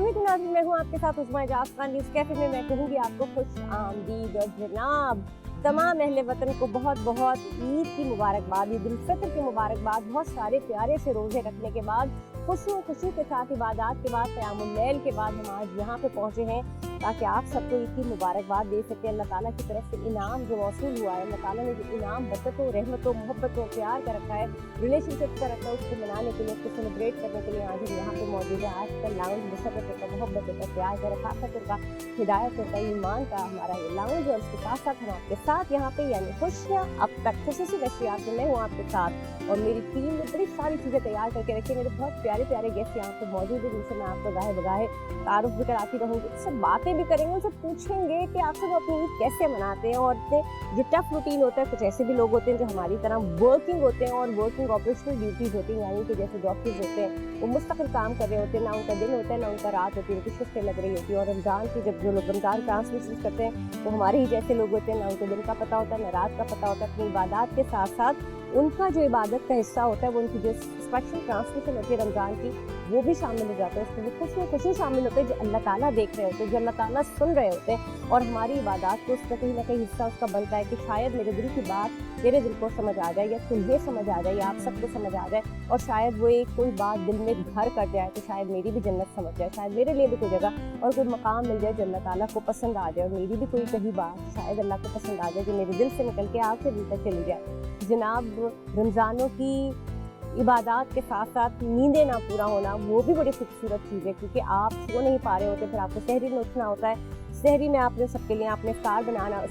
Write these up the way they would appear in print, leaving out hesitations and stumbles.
नाज़रीन, मैं हूँ आपके साथ उस्मा एजाज खान। न्यूज़ कैफे में मैं कहूँगी आपको खुश आमदीद। और जनाब, तमाम अहले वतन को बहुत बहुत ईद की मुबारकबाद, ईद उल फितर की मुबारकबाद। बहुत सारे प्यारे से रोज़े रखने के बाद, खुशी के साथ, इबादत के बाद, क़यामुल लैल के बाद हम आज यहाँ पे पहुँचे हैं ताकि आप सबको ईद की मुबारकबाद दे सकें। अल्लाह ताला की तरफ से इनाम जो मौसूल हुआ है, अल्लाह ताला ने जो इनाम बरकतों, रहमतों, मोहब्बतों, प्यार का रखा है, रिलेशनशिप का रखा है, उसको मनाने के लिए, उसको सेलिब्रेट करने के लिए आज हम यहाँ पे मौजूद है। आज का लाउंज मुसब्बत का, मोहब्बत का, प्यार का, रफ़ाक़त का, हिदायत का, ईमान का हमारा ये लाउंज। और उसके साथ साथ हम आपके साथ यहाँ पे यानी खुशियाँ अब तक खुसूसी नशियात में मैं हूँ आपके साथ, और मेरी टीम ने बड़ी सारी चीज़ें तैयार करके रखी है। मेरे बहुत प्यारे प्यारे गेस्ट यहाँ पे मौजूद है जिनसे मैं आपको गाहे बगाहे तारुफ भी कराती रहूँगी, उससे बातें भी करेंगे, उनसे पूछेंगे कि आखिर वो अपनी ईद कैसे मनाते हैं। और जो टफ रूटीन होता है, कुछ ऐसे भी लोग होते हैं जो हमारी तरह वर्किंग होते हैं और वर्किंग ऑपरेशनल ड्यूटीज़ होती हैं, यानी कि जैसे डॉक्टर्स होते हैं, वो मुस्तकिल काम कर रहे होते हैं, ना उनका दिन होता है ना उनका रात होती है, उनकी शिफ्टें लग रही होती है। और रमज़ान की जब जो लोग रमज़ान ट्रांसलेशन करते हैं वो हमारे ही जैसे लोग होते हैं, ना उनको दिन का पता होता है ना रात का पता होता है। अपनी इबादत के साथ साथ उनका जो इबादत का हिस्सा होता है, वो उनकी जो स्पेशल ट्रांसलेशन होती है रमज़ान की, वो भी शामिल हो जाता है। उसमें वो खुशी शामिल होते हैं जो अल्लाह ताला देख रहे होते हैं, जो अल्लाह ताला सुन रहे होते हैं। और हमारी इबादत को उसका कहीं ना कहीं हिस्सा उसका बनता है कि शायद मेरे दिल की बात तेरे दिल को समझ आ जाए, या तुम्हें समझ आ जाए, या आप सबको समझ आ जाए, और शायद वो एक कोई बात दिल में घर कर जाए, तो शायद मेरी भी जन्नत समझ जाए, शायद मेरे लिए भी कोई जगह और कोई मकाम मिल जाए जो अल्लाह ताला को पसंद आ जाए, और मेरी भी कोई कही बात शायद अल्लाह को पसंद आ जाए जो मेरे दिल से निकल के आपके दिल तक चली जाए। जनाब, रमज़ानों की इबादत के साथ साथ नींदें ना पूरा होना, वो भी बड़ी खूबसूरत चीज़ है, क्योंकि आप सो नहीं पा रहे होते, फिर आपको सहरी में उठना होता है। सहरी में आपने सबके लिए आपने इफ्तार बनाना,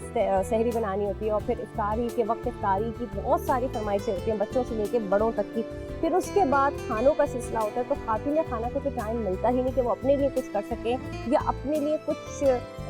सहरी बनानी होती है, और फिर इफ्तारी के वक्त इफ्तारी की बहुत सारी फरमाइशें होती हैं, बच्चों से लेकर बड़ों तक की। फिर उसके बाद खानों का सिलसिला होता है, तो खातिन खाना को तो टाइम मिलता ही नहीं कि वो अपने लिए कुछ कर सके या अपने लिए कुछ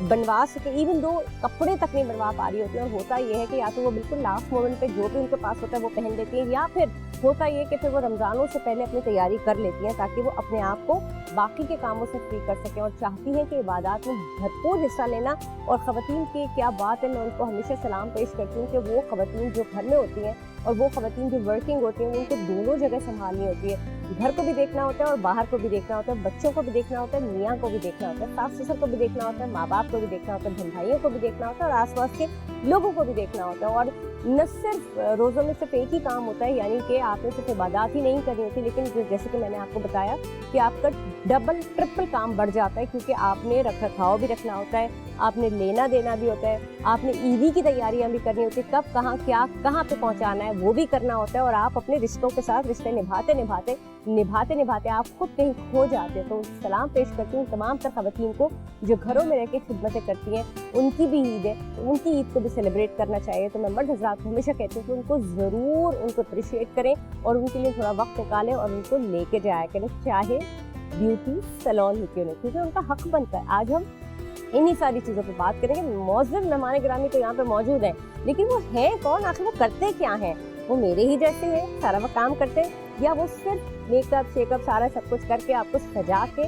बनवा सके। इवन दो कपड़े तक नहीं बनवा पा रही होती है, और होता ये है कि या तो वो बिल्कुल लास्ट मोमेंट पे जो भी उनके पास होता है वो पहन लेती हैं, या फिर होता ये कि फिर वो रमज़ानों से पहले अपनी तैयारी कर लेती हैं ताकि वो अपने आप को बाकी के कामों से फ्री कर सकें। और चाहती हैं कि इबादत में भरपूर हिस्सा लेना। और ख़वातीन की क्या बात है, मैं उनको हमेशा सलाम पेश करती हूँ कि वो ख़वातीन जो घर में होती हैं और वो ख़वातीन जो वर्किंग होती हैं, उनको दोनों जगह संभालनी होती है। घर को भी देखना होता है और बाहर को भी देखना होता है, बच्चों को भी देखना होता है, मियाँ को भी देखना होता है, सास ससुर को भी देखना होता है, माँ बाप को भी देखना होता है, बहन भाइयों को भी देखना होता है, और आसपास के लोगों को भी देखना होता है। और न सिर्फ रोज़ों में सिर्फ एक ही काम होता है, यानी कि आपने सिर्फ इबादत ही नहीं करनी होती, लेकिन जैसे कि मैंने आपको बताया कि आपका डबल ट्रिपल काम बढ़ जाता है, क्योंकि आपने रख रखाव भी रखना होता है, आपने लेना देना भी होता है, आपने ईदी की तैयारियां भी करनी होती है, कब कहाँ क्या कहाँ पे पहुँचाना है वो भी करना होता है। और आप अपने रिश्तों के साथ रिश्ते निभाते आप खुद कहीं खो जाते हैं। तो सलाम पेश करती हूँ तमाम तर ख़वातीन को जो घरों में रह के खिदमतें करती हैं, उनकी भी ईद है, उनकी ईद को भी सेलिब्रेट करना चाहिए। तो मैं मर्द हज़रात को हमेशा कहती हूँ कि उनको ज़रूर उनको अप्रिशिएट करें और उनके लिए थोड़ा वक्त निकालें और उनको लेके जाया करें, चाहे ब्यूटी सैलून ही क्यों नहीं, क्योंकि उनका हक बनता है। आज हम इन्हीं सारी चीज़ों पे बात करेंगे। मौजूद मेहमान गिरामी तो यहाँ पे मौजूद हैं, लेकिन वो हैं कौन, आखिर वो करते क्या हैं? वो मेरे ही जैसे हैं, सारा वो काम करते हैं, या वो सिर्फ मेकअप शेकअप सारा सब कुछ करके आपको सजा के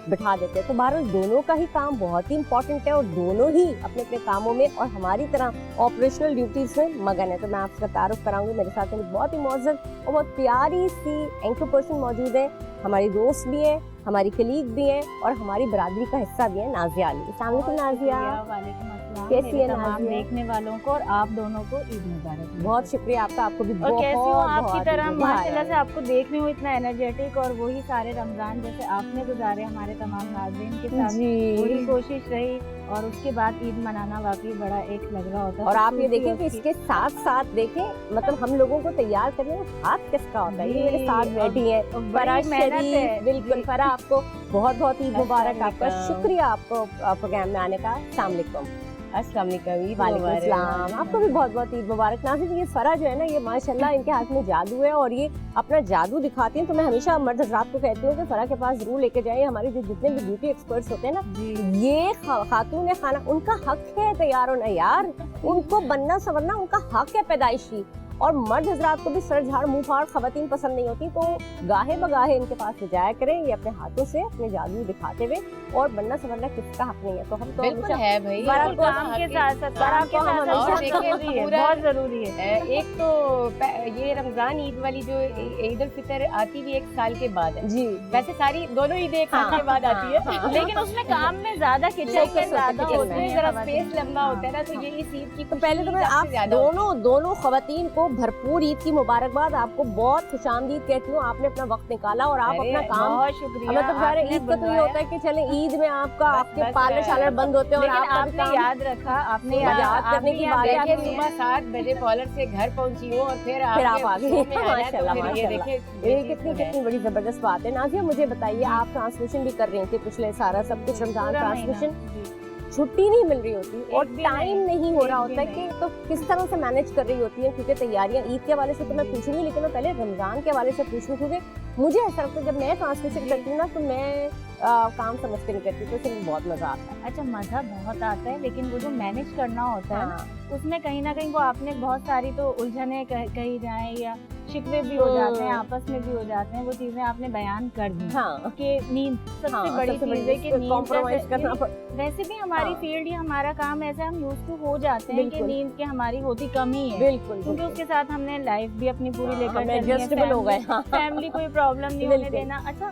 बिठा देते हैं? तो बहरहाल दोनों का ही काम बहुत ही इंपॉर्टेंट है, और दोनों ही अपने अपने कामों में और हमारी तरह ऑपरेशनल ड्यूटीज़ में मगन है। तो मैं आपका तारुफ कराऊंगी, मेरे साथ में बहुत ही मौजूद और बहुत प्यारी सी एंकर पर्सन मौजूद है, हमारी दोस्त भी है, हमारी कलीग भी हैं, और हमारी बरादरी का हिस्सा भी है, नाज़िया अली। अस्सलाम वालेकुम नाज़िया। कैसी है तमाम देखने वालों को और आप दोनों को ईद मुबारक। बहुत शुक्रिया आपका, आपको भी बहुत। कैसी हो आपकी तरह माशाल्लाह से आपको देखने में इतना एनर्जेटिक, और वही सारे रमजान जैसे आपने गुजारे हमारे तमाम नाज़रीन के साथ, पूरी कोशिश रही, और उसके बाद ईद मनाना वाकई बड़ा एक लग रहा होता है। और आप ये देखें कि इसके साथ साथ देखें, मतलब हम लोगों को तैयार करने में हाथ किसका होता है। ये मेरे साथ बैठी है फरा शरीफ, बिल्कुल फरा, आपको बहुत बहुत ईद मुबारक। आपका शुक्रिया आपको प्रोग्राम में आने का। अस्सलाम वालेकुम। अस्सलाम वालेकुम। वालेकुम अस्सलाम। आपको भी बहुत बहुत ईद मुबारक। नाज़रीन, ये फरा जो है ना, ये माशाल्लाह इनके हाथ में जादू है, और ये अपना जादू दिखाती हैं। तो मैं हमेशा मर्द हज़रात को कहती हूँ कि फरा के पास जरूर लेके जाएं। हमारे जितने भी ब्यूटी एक्सपर्ट्स होते हैं ना, ये खातून है खाना, उनका हक है तैयार होना यार, उनको बनना संवरना उनका हक है पैदाइशी। और मर्द हजरात को भी सर झाड़ मुंह फाड़ खवातीन पसंद नहीं होती, तो गाहे बगाहे इनके पास ले जाया करें, ये अपने हाथों से अपने जादू दिखाते हुए, और बनना संवरना किसका हक नहीं है। तो हम तो बिल्कुल है भाई, बिल्कुल काम के साथ साथ काम के साथ और देखिए बहुत जरूरी है। एक तो ये रमजान ईद वाली जो ईद उल फितर आती भी एक साल के बाद है जी, वैसे सारी दोनों ईदें एक साल के बाद आती है, लेकिन उसमें काम में ज्यादा किचन Focus में ज्यादा होता है, होता है, उसमें जरा स्पेस लंबा होता है ना, तो ये इस ईद की तो पहले तो मैं आप दोनों खवातीन को भरपूर ईद की मुबारकबाद, आपको बहुत खुशामदीद कहती हूँ। आपने अपना वक्त निकाला और आप अपना काम, बहुत शुक्रिया। मतलब सारे ईद का तो ये होता है कि चले ईद में आपका आपके पार्लर शालर बंद होते हैं, और लेकिन आपका आपने याद रखा, आपने याद करने की बात है। देखिए सुबह 7 बजे कॉलर से घर पहुंची हूँ और फिर आप आ गए। माशाल्लाह, ये माशाल्लाह। देखिए ये कितनी बड़ी जबरदस्त बात है। नाज़िया मुझे बताइए, आप ट्रांसमिशन भी कर रही थी पिछले सारा सब कुछ रमजान ट्रांसमिशन, छुट्टी नहीं मिल रही होती और टाइम नहीं हो रहा होता है कि तो किस तरह से मैनेज कर रही होती है, क्योंकि तैयारियां ईद के हवाले से तो मैं पूछूंगी, लेकिन मैं पहले रमजान के हवाले से पूछूं, क्योंकि मुझे ऐसा लगता है जब मैं ट्रांसमिशन करती हूँ ना तो मैं काम समझ के नहीं करती, तो इसमें बहुत मजा आता है। अच्छा, मजा बहुत आता है, लेकिन वो जो मैनेज करना होता है हाँ। उसमें कहीं ना कहीं वो आपने बहुत सारी तो उलझने कही जाए या शिकवे भी हो जाते हैं, आपस में भी हो जाते हैं, वो चीजें आपने बयान कर दी। हाँ। कि नींद सबसे बड़ी चीज है कि नींद कॉम्प्रोमाइज करना वैसे भी हमारी फील्ड या हमारा काम ऐसा, हम यूज टू हो जाते हैं कि नींद की हमारी होती कम ही है, बिल्कुल, क्योंकि उसके साथ हमने लाइफ भी अपनी पूरी लेकर एडजस्टेबल हो गए, फैमिली कोई प्रॉब्लम नहीं होने देना। अच्छा,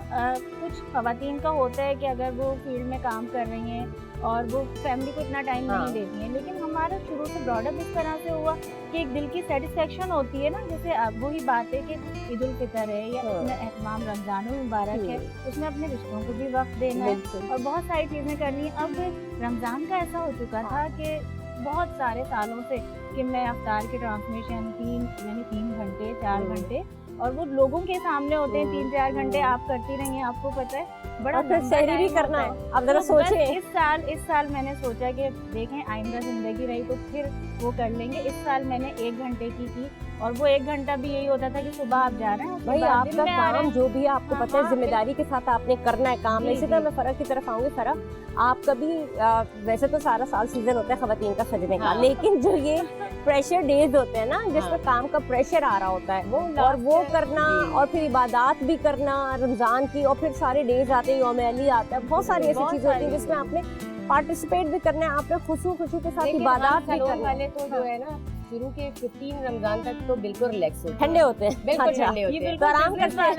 कुछ खवातीन का होता है कि अगर वो फील्ड में काम कर रही हैं और वो फैमिली को इतना टाइम नहीं देती हैं, लेकिन हमारा शुरू से ब्रॉडअप इस तरह से हुआ कि एक दिल की सेटिस्फेक्शन होती है ना, जैसे अब वही बात है कि ईद उल फितर है या उसमें एहतमाम रमजान मुबारक है, उसमें अपने रिश्तों को भी वक्त देना है और बहुत सारी चीजें करनी है। अब रमजान का ऐसा हो चुका था कि बहुत सारे सालों से कि मैं अफ्तार के ट्रांसमिशन 3 घंटे 4 घंटे, और वो लोगों के सामने होते हैं 3-4 घंटे, आप करती रही हैं, आपको पता है बड़ा फिर सहरी भी करना है। अब जरा सोचें, इस साल मैंने सोचा कि देखें आइंदा जिंदगी रही तो फिर वो कर लेंगे। इस साल मैंने 1 घंटे की और वो 1 घंटा भी यही होता था कि सुबह आप जा रहे हैं, भाई आपका काम जो भी है आपको पता है, जिम्मेदारी के साथ आपने करना है काम। इसी तरह मैं फरक की तरफ आऊंगी। फरक, आपका भी वैसे तो सारा साल सीजन होता है खवातीन का सजने का, लेकिन जो ये प्रेशर डेज होते हैं ना, जिसमें काम का प्रेशर आ रहा होता है और वो करना, और फिर इबादत भी करना रमजान की, और फिर सारे डेज आते हैं, यौम अली आता है, बहुत सारी ऐसी चीजें होती है जिसमें आपने पार्टिसिपेट भी करना है, आपने खुशू के साथ इबादत भी करना वाले तो जो है ना शुरू के 15 रमजान तक तो बिल्कुल रिलैक्स होते हैं, ठंडे होते हैं, बिल्कुल ठंडे होते हैं, तो आराम करते हैं।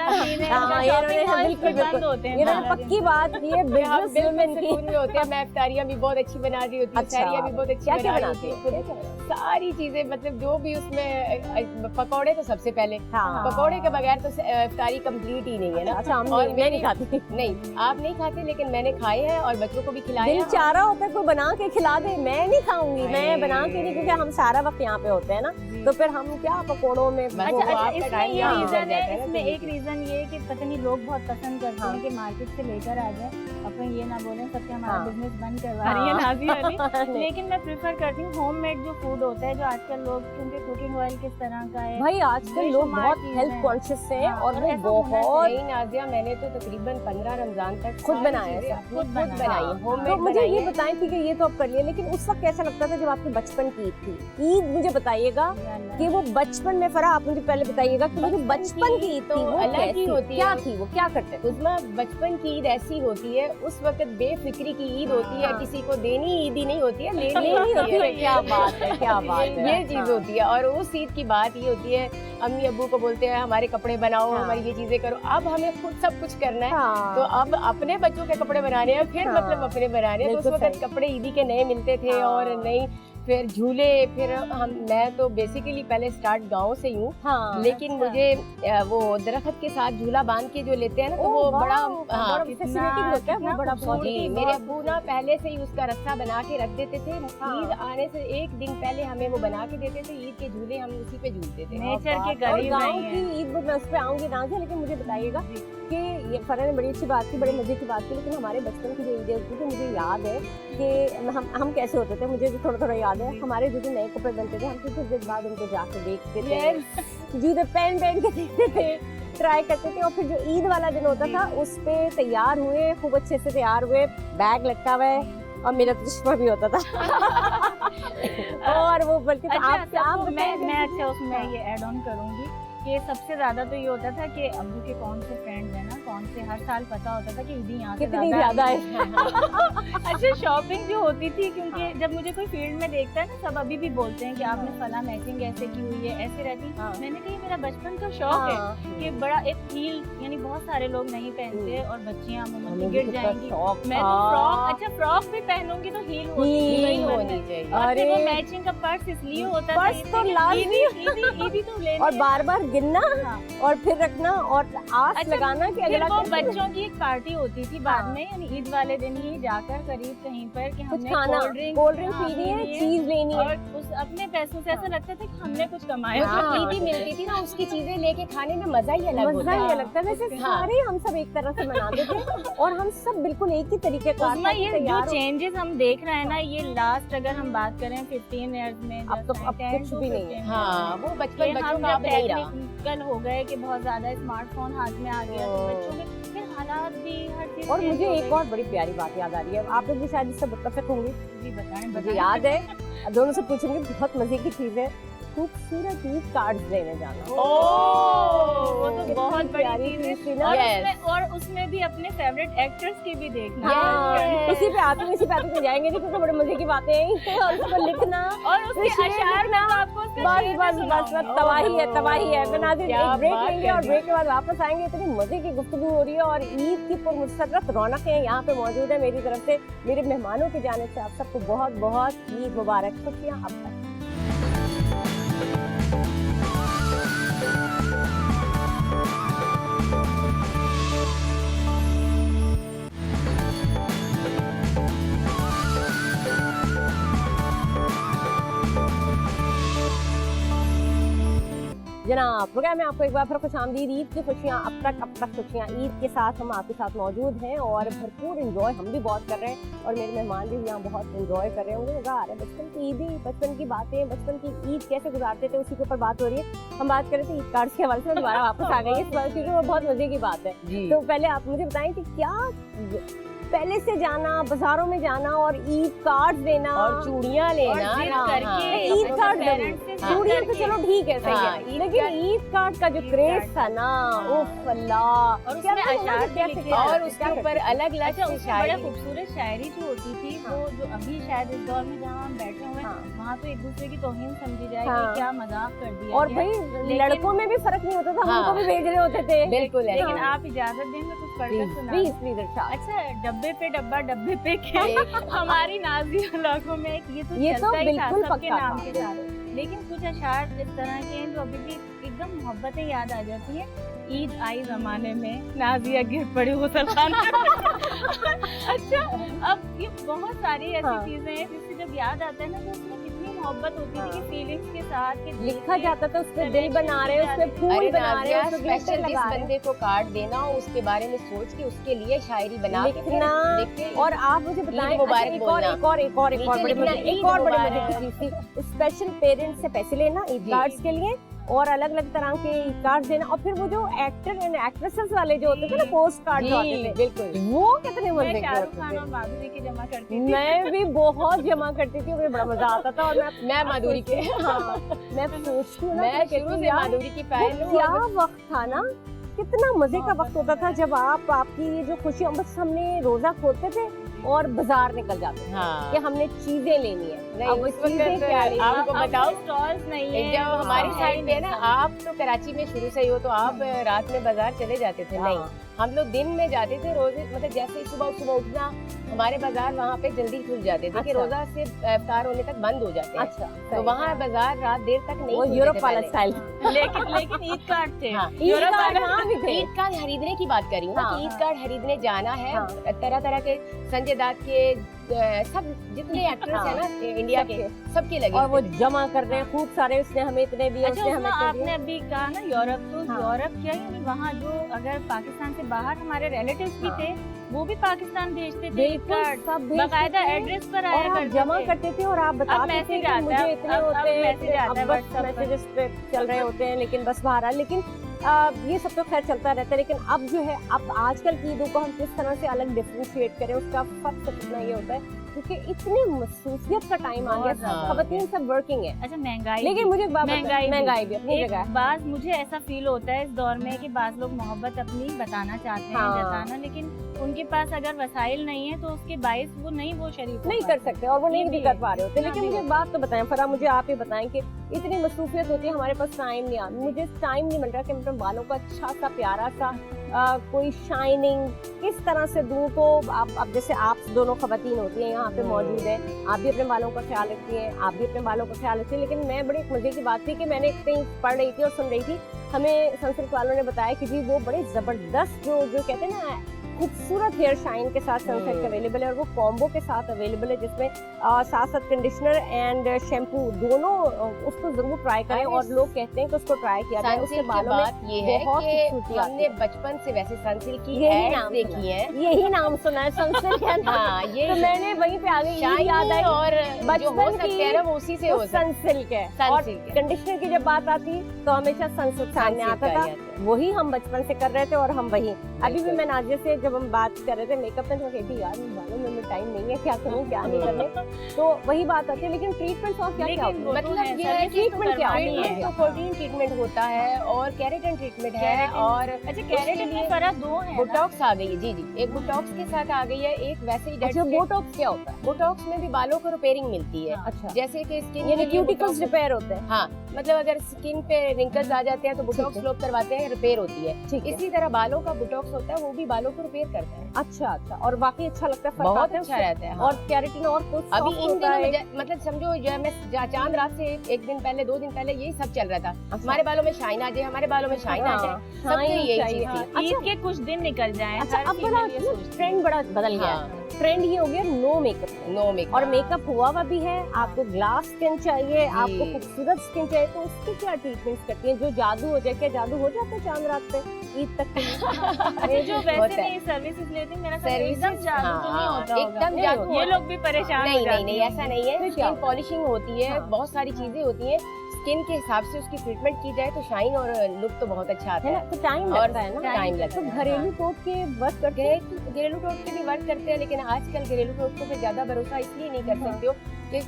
ये पक्की बात, ये बिजनेस वुमेन की होते हैं। मैं इफ्तारियां भी बहुत अच्छी बना रही होती हूँ, सहरियां भी बहुत अच्छी बना रही होती है, सारी चीजें, मतलब जो भी उसमें पकौड़े तो सबसे पहले, पकौड़े के बगैर तो इफ्तारी कंप्लीट ही नहीं है ना। अच्छा, और मैं नहीं खाती। नहीं, आप नहीं खाते, लेकिन मैंने खाए हैं और बच्चों को भी खिलाया। दिल चाह रहा होता है कोई बना के खिला दे, मैं नहीं खाऊंगी, मैं बना के नहीं, क्योंकि हम सारा वक्त यहाँ पे होते हैं ना, तो फिर हम क्या पकौड़ों में। अच्छा, इसमें ये रीजन है, इसमें एक रीजन ये कि पता नहीं लोग बहुत पसंद करते हैं कि मार्केट से लेकर आ जाए, अपन ये ना बोलें सबके हमारा बिजनेस बंद करवा रही है नाज़िया अली, लेकिन मैं प्रेफर करती हूँ होममेड जो फूड होता है, जो आजकल लोग, क्योंकि कुकिंग ऑयल किस तरह का है भाई, आजकल लोग बहुत हेल्थ कॉन्शियस हैं और वो बहुत। नाज़िया, मैंने तो तकरीबन 15 रमजान तक खुद बनाया, खुद बनाई, होममेड। तो मुझे ये बताएं कि ये तो अब कर लिया, लेकिन उस वक्त कैसा लगता था जब आपके बचपन की ईद थी? ईद मुझे बताइएगा कि वो बचपन में, फरा आप मुझे पहले बताइएगा कि वो बचपन की ईद थी वो अलग ही होती है, क्या थी, वो क्या करते थे? उसमें बचपन की ईद ऐसी होती है, उस वक्त बेफिक्री की ईद होती है, किसी को देनी ईद ही नहीं होती है, लेनी होती है। क्या बात है, क्या बात है, ये चीज होती है। और उस ईद की बात ये होती है, अम्मी अब्बू को बोलते हैं हमारे कपड़े बनाओ, हमारी ये चीजें करो। अब हमें खुद सब कुछ करना है, तो अब अपने बच्चों के कपड़े बनाने हैं, फिर मतलब अपने बनाने हैं। तो उस वक्त कपड़े ईदी के नए मिलते थे और नई, फिर झूले, फिर मैं तो बेसिकली पहले स्टार्ट गांव से हूँ, लेकिन मुझे वो दरख्त के साथ झूला बांध के जो लेते हैं ना, तो वो बड़ा फैसिनेटिंग होता है, वो बड़ा बहुत ही। मेरे अब्बू ना पहले से ही उसका रस्सा बना के रख देते थे, ईद आने से 1 दिन पहले हमें वो बना के देते थे, ईद के झूले हम उसी पे झूलते थे। नेचर के करीब गांव की ईद मैं उस पे आऊंगी नाज़िया, लेकिन मुझे बताइएगा कि ये फरा ने बड़ी अच्छी बात की, बड़े मजे की बात की, लेकिन हमारे बचपन की जो ईदें होती थी, मुझे याद है कि हम कैसे होते थे, मुझे थोड़ा याद है। हमारे जो नए कपड़े बनते थे, हम कुछ देर बाद उनको जाके देखते थे, जूते पहन के देखते थे, ट्राई करते थे, और फिर जो ईद वाला दिन होता था उस पे तैयार हुए, खूब अच्छे से तैयार हुए, बैग लटका हुआ है, और मेरा तो चश्मा भी होता था। और वो बल्कि तो अच्छा, आप क्या मैं अच्छा उसमें ये ऐड ऑन करूंगी कि सबसे ज्यादा तो ये होता था कि अब्बू के कौन से फ्रेंड्स हैं ना, कौन से हर साल पता होता था कि ईदी यहाँ से कितनी ज्यादा है। अच्छा शॉपिंग जो होती थी, क्योंकि जब मुझे कोई फील्ड में देखता है ना, सब अभी भी बोलते हैं कि आपने फला मैचिंग ऐसे की हुई है, ऐसे रहती है। मैंने कहा ये मेरा बचपन का शौक है कि बड़ा एक हील, यानी बहुत सारे लोग नहीं पहनते और बच्चियां मुझे गिर जाएंगी, मैं तो फ्रॉक, अच्छा फ्रॉक भी पहनूंगी तो हील होनी चाहिए। अरे वो मैचिंग का पर्स इसलिए होता था, पर्स तो लाजमी, ईदी तो लेनी और बार बार गिनना और फिर रखना और आस अच्छा, लगाना कि फिर अगला वो कैसे बच्चों की एक पार्टी होती थी बाद में, यानी ईद वाले दिन ही जाकर करीब कहीं पर कि कुछ हमने खाना, कोल्ड ड्रिंक पीनी है, चीज लेनी है, और उस अपने पैसों से ऐसा लगता था कि हमने कुछ कमाया। जो ईदी मिलती थी ना, उसकी चीजें लेके खाने में मजा ही अलग मजा होता ही है। लगता है। वैसे सारे हम सब एक तरह से मनाते थे और हम सब बिल्कुल एक ही तरीके का उसमें ये जो चेंजेस हम देख रहे हैं ना, ये लास्ट अगर हम बात करें 15 इयर्स में, अब तो अब कुछ भी नहीं है। हाँ, वो बचपन बच्चों हम का अब नहीं रहा। टेक्निकल हो गए कि बहुत ज्यादा स्मार्टफोन हाथ में आ गया, तो बच्चों के फिर हालात भी हर चीज और change मुझे हो एक गई। और बड़ी प्यारी बात याद आ रही है, आप लोग भी शायद इससे मुत्तफिक होंगी, जी बताएं मुझे याद है, दोनों से पूछूंगी, बहुत मजे की चीज है, खूबसूरत ईद कार्ड्स लेने जाना। वो तो कितनी बहुत प्यारी बड़ी चीज है। चीज थी ना। और उसमें भी अपने फेवरेट एक्टर्स की भी देखना। हाँ, इसी पे आते हैं, इसी पे आते हैं, जाएंगे नहीं तो बड़े मजे की बातें हैं और उसको लिखना और उसके अशार में तो आपको उसका बस शेर बस भी बस सुनाऊंगा। बस तबाही है, तबाही है। मैं नाज़रीन क्या एक ब्रेक बात लेंगे कर और दी। ब्रेक के बाद वापस आएंगे। इतनी मजे की गुफ्तगू हो रही है और ईद की पुरमसरत रौनकें यहाँ पे मौजूद है। मेरी तरफ से मेरे मेहमानों की जानिब से आप सबको बहुत बहुत ईद मुबारक, खुशियाँ अब तक। जनाब प्रोग्राम में आपको एक बार फिर खुशामदीद। ईद की खुशियाँ अब तक खुशियाँ ईद के साथ हम आपके साथ मौजूद हैं और भरपूर इंजॉय हम भी बहुत कर रहे हैं और मेरे मेहमान भी यहाँ बहुत इंजॉय कर रहे होंगे। मजा आ रहा है, बचपन की ईदी, बचपन की बातें, बचपन की ईद कैसे गुजारते थे उसी के ऊपर बात हो रही है। हम बात कर रहे थे ईद कार्ड्स के हवाले से, दोबारा वापस आ गए इस बार क्योंकि वो बहुत मजे की बात है। तो पहले आप मुझे बताएं कि क्या पहले से जाना, बाजारों में जाना और ईद कार्ड देना और चूड़ियाँ लेना, और जिद हाँ, करके हाँ। ईद कार्ड पेरेंट्स से हाँ। चूड़ियाँ तो चलो ठीक है, सही हाँ, है, ईद लेकिन कार्ड- ईद कार्ड का जो ईद क्रेज कार्ड था ना, हाँ। उफ अल्लाह, और क्या उसमें था, अशार भी कैसे लिखे क्या और करते, उसके क्या ऊपर करते? अलग अलग अच्छा, उसमें बड़ा शायरी। खूबसूरत शायरी जो होती थी, वो जो अभी शायद इस दौर में जहाँ हम बैठे हुए हैं, हाँ। वहाँ तो एक दूसरे की तौहीन समझी जाए हाँ। कि क्या मजाक कर दिया और गया। भाई लेकिन- लड़कों में भी फर्क नहीं होता था, हाँ। हमको भी भेज रहे होते थे। बिल्कुल है। लेकिन हाँ। आप इजाजत दें, मैं कुछ पढ़कर सुना प्लीज प्लीज इरशाद। अच्छा, डब्बे पे डब्बा, डब्बे पे क्या, हमारी नाज़िया लाखों में ये तो ये तो चलता ही था बिल्कुल सबके पक्का नाम था, के साथ। लेकिन कुछ अशार इस तरह के हैं जो अभी भी एकदम मोहब्बतें याद आ जाती हैं। ईद आई जमाने में, नाज़िया गिर पड़ी हो सलखान। अच्छा, अब ये बहुत सारी ऐसी हाँ। चीजें हैं जिससे जब याद आता है ना, तो उसमें कितनी मोहब्बत होती थी कि फीलिंग्स के साथ कि लिखा जाता था, उसपे दिल बना रहे हैं, उसपे फूल अरे बना रहे हैं, नाज़िया, उसपे glitter स्पेशल जिस लगा रहे हैं। बंदे को कार्ड देना हो उसके बारे में सोच के उसके लिए शायरी बना के फिर लिखना। लिख के और आप मुझे बताएं, मुबारक अच्छा, एक और बोलना। एक और एक और एक और नीचे बड़े लिखना, मजे, एक ईद और बड़े मजे मुबारक। की चीज थी, स्पेशल पेरेंट्स से पैसे लेना ईद जी। कार्ड्स के लिए और अलग अलग तरह के ईद कार्ड देना, और फिर वो जो एक्टर एंड एक्ट्रेसेस वाले जो होते थे ना, पोस्ट कार्ड जो आते जी, थे, बिल्कुल। वो कितने मजे मैं के शाहरुख खान होते और थे। माधुरी की जमा करती थी। मैं भी बहुत जमा करती थी, मुझे बड़ा मजा आता था। और मैं माधुरी के हाँ, मैं सोचती हूँ ना, मैं कि शुरू से यार, माधुरी की वो फैन हूँ। क्या और वक्त था ना, कितना मजे का वक्त होता था जब आपकी ये जो खुशियाँ, बस हमने रोजा खोलते थे और बाजार निकल जाते थे हाँ। कि हमने चीजें लेनी है। नहीं, अब उस चीजें वक्त क्या लेनी? आपको अब बताओ, स्टॉल्स नहीं है, जब हमारी हाँ, साइड पे है ना, नहीं आप तो कराची में शुरू से ही हो तो आप रात में बाजार चले जाते थे। नहीं, हाँ। हम लोग दिन में जाते थे। रोजे मतलब जैसे ही सुबह सुबह उठना, हमारे बाजार वहाँ पे जल्दी खुल जाते थे कि अच्छा। रोजा से इफ्तार होने तक बंद हो जाते हैं। अच्छा, तो वहाँ बाजार रात देर तक नहीं वो खुलते यूरोप थे वाला पहले। स्टाइल। लेकिन ईद कार्ड थे। हाँ, ईद यूरोप कार्ड वाला- वहाँ भी थे। ईद कार्ड खरीदने की बात करी हूँ ना, हाँ, कि ईद हाँ। कार्ड खरीदने जाना है। हाँ। तरह तरह के संजय दत्त के सब जितने एक्टर्स हाँ। हैं ना इंडिया के, सबके लगे और वो हुए थे। जमा कर रहे हैं खूब सारे, उसने हमें इतने दिए, अच्छा, उसने उसमें हमें इतने आपने दिए। अभी कहा ना यूरोप, तो हाँ। यूरोप क्या, यानी वहाँ जो अगर पाकिस्तान से बाहर हमारे रिलेटिव्स भी हाँ। थे, वो भी पाकिस्तान भेजते थे ईद बिल्कुल, कार्ड, सब भेजते बाकायदा थे। एड्रेस पर और आया आप करते जमा थे। करते थे और आप बताते थे मैसेज कि आता है, मुझे इतने अब होते हैं, मैसेज आता है अब बस WhatsApp पर। मैसेजेस पे चल रहे होते हैं, लेकिन बस बहरहाल, लेकिन ये सब तो खैर चलता रहता है, लेकिन अब जो है, अब आजकल की ईदों को हम किस तरह से अलग डिफ्रेंशिएट करें, उसका फर्क इतना ये होता है क्योंकि इतनी मसरूफियत का टाइम आ गया, खवातीन सब वर्किंग है। अच्छा, महंगाई, लेकिन मुझे महंगाई भी अपनी जगह है। बात मुझे ऐसा फील होता है इस दौर में कि बात लोग मोहब्बत अपनी बताना चाहते हैं, जताना, लेकिन उनके पास अगर वसाइल नहीं है तो उसके बाइस वो नहीं, वो शरीफ नहीं कर सकते और वो नहीं भी कर पा रहे होते। लेकिन मुझे बात तो बताएं फरा, मुझे आप ही बताएं कि इतनी मसरूफियत होती है, हमारे पास टाइम नहीं आता, मुझे टाइम नहीं मिल रहा कि मैं बालों का अच्छा सा प्यारा सा कोई शाइनिंग किस तरह से दूं। तो अब जैसे आप दोनों खवातीन होती हैं यहाँ पे मौजूद है, आप भी अपने बालों का ख्याल रखती हैं, आप भी अपने बालों का ख्याल रखती हैं, लेकिन मैं बड़ी मजे की बात थी कि मैंने कहीं पढ़ रही थी और सुन रही थी, हमें सनसिल्क वालों ने बताया कि जी वो बड़े जबरदस्त जो कहते हैं ना खूबसूरत हेयर शाइन के साथ सनसिल्क अवेलेबल है, और वो कॉम्बो के साथ अवेलेबल है जिसमें साथ साथ कंडीशनर एंड शैम्पू दोनों, उसको जरूर ट्राई करें। और लोग कहते हैं कि उसको ट्राई किया जाए, उसके बालों में ये है बहुत कि हमने बचपन से वैसे सनसिल्क की यही एड्स नाम देखी है, यही नाम सुना है सनसिल्क है ना। हाँ, ये तो मैंने वहीं पे आ गई, ये याद आई और जो हो बचपन सकते हैं ना वो उसी से हो सकते सनसिल्क है। और सनसिल्क है। कंडीशनर की जब बात आती तो हमेशा सनसिल्क सामने आता था, वही हम बचपन से कर रहे थे और हम वही अभी भी मैं नाजिया से जब हम बात कर रहे थे मेकअप में, तो मैं कहती यार बालों में टाइम नहीं है, क्या करूं क्या नहीं करने, तो वही बात आती है। लेकिन ट्रीटमेंट और क्या क्या मतलब ये है कि ट्रीटमेंट क्या ट्रीटमेंट तो प्रोटीन ट्रीटमेंट होता है और केराटिन ट्रीटमेंट है, और अच्छा केराटिन में फर्क दो है, बोटॉक्स आ गई है। जी, एक बोटॉक्स के साथ आ गई है, एक वैसे ही। अच्छा, बोटॉक्स क्या होता है? बोटॉक्स में भी बालों को रिपेयरिंग मिलती है। अच्छा, जैसे कि स्किन यानी क्यूटिकल्स रिपेयर होते हैं। हाँ, मतलब अगर स्किन पे रिंकल्स आ जाते हैं तो बोटॉक्स लोग करवाते हैं, रिपेयर होती है। इसी तरह बालों का बोटॉक्स होता है, वो भी बालों को रिपेयर करता है। अच्छा, और बाकी अच्छा लगता है, बहुत अच्छा रहता है। और केराटिन और कुछ अभी इन दिनों मतलब समझो मैं चांद रात से एक दिन पहले 2 दिन पहले यही सब चल रहा था। हमारे बालों में शाइन आ जाए, हमारे बालों में शाइन आ जाए, सबके यही चीज थी। ईद के कुछ दिन निकल जाए। अच्छा, अब बड़ा ट्रेंड बड़ा बदल गया, ट्रेंड ये हो गया नो मेकअप, और मेकअप हुआ हुआ भी है। आपको ग्लास स्किन चाहिए, आपको खूबसूरत स्किन चाहिए, तो उसके क्या ट्रीटमेंट्स करती हैं? जो जादू हो जाए, क्या जादू हो जाता है चांद रात पे ईद तक? जो वैसे नहीं सर्विसेज लेती, मेरा एकदम जादू तो नहीं होता, एकदम जादू। ये लोग भी परेशान हो जाते हैं। नहीं, ऐसा नहीं है। स्किन पॉलिशिंग होती है, बहुत सारी चीजें होती हैं, स्किन के हिसाब से उसकी ट्रीटमेंट की जाए तो शाइन और लुक तो बहुत अच्छा आता है। तो टाइम लगता है ना, टाइम लगता है। तो घरेलू टोट के वर्क करते हैं, घरेलू टोट के भी वर्क करते हैं, लेकिन आजकल घरेलू टोटकों पे ज्यादा भरोसा इसलिए नहीं कर सकते हो कि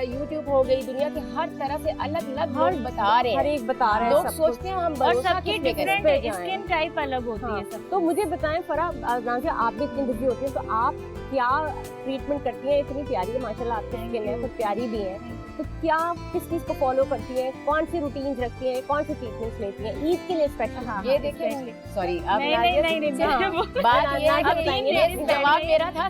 यूट्यूब हो गई, दुनिया के हर तरह से अलग अलग लोग बता रहे हैं, हर एक बता रहे हैं, लोग सोचते हैं हम और सबकी डिफरेंट स्किन टाइप अलग होती है सब। तो मुझे बताएं फरा, आप भी इतनी बिजी होती हैं, तो आप क्या ट्रीटमेंट करती हैं? इतनी प्यारी है माशाल्लाह आपकी स्किन है, तो प्यारी भी है, तो क्या किस चीज को फॉलो करती है? कौन सी रूटीन्स रखती है? कौन सी ट्रीटमेंट्स लेती है ईद के लिए स्पेशल? ये देखिए, सॉरी आप नहीं बात ये है कि जवाब मेरा था,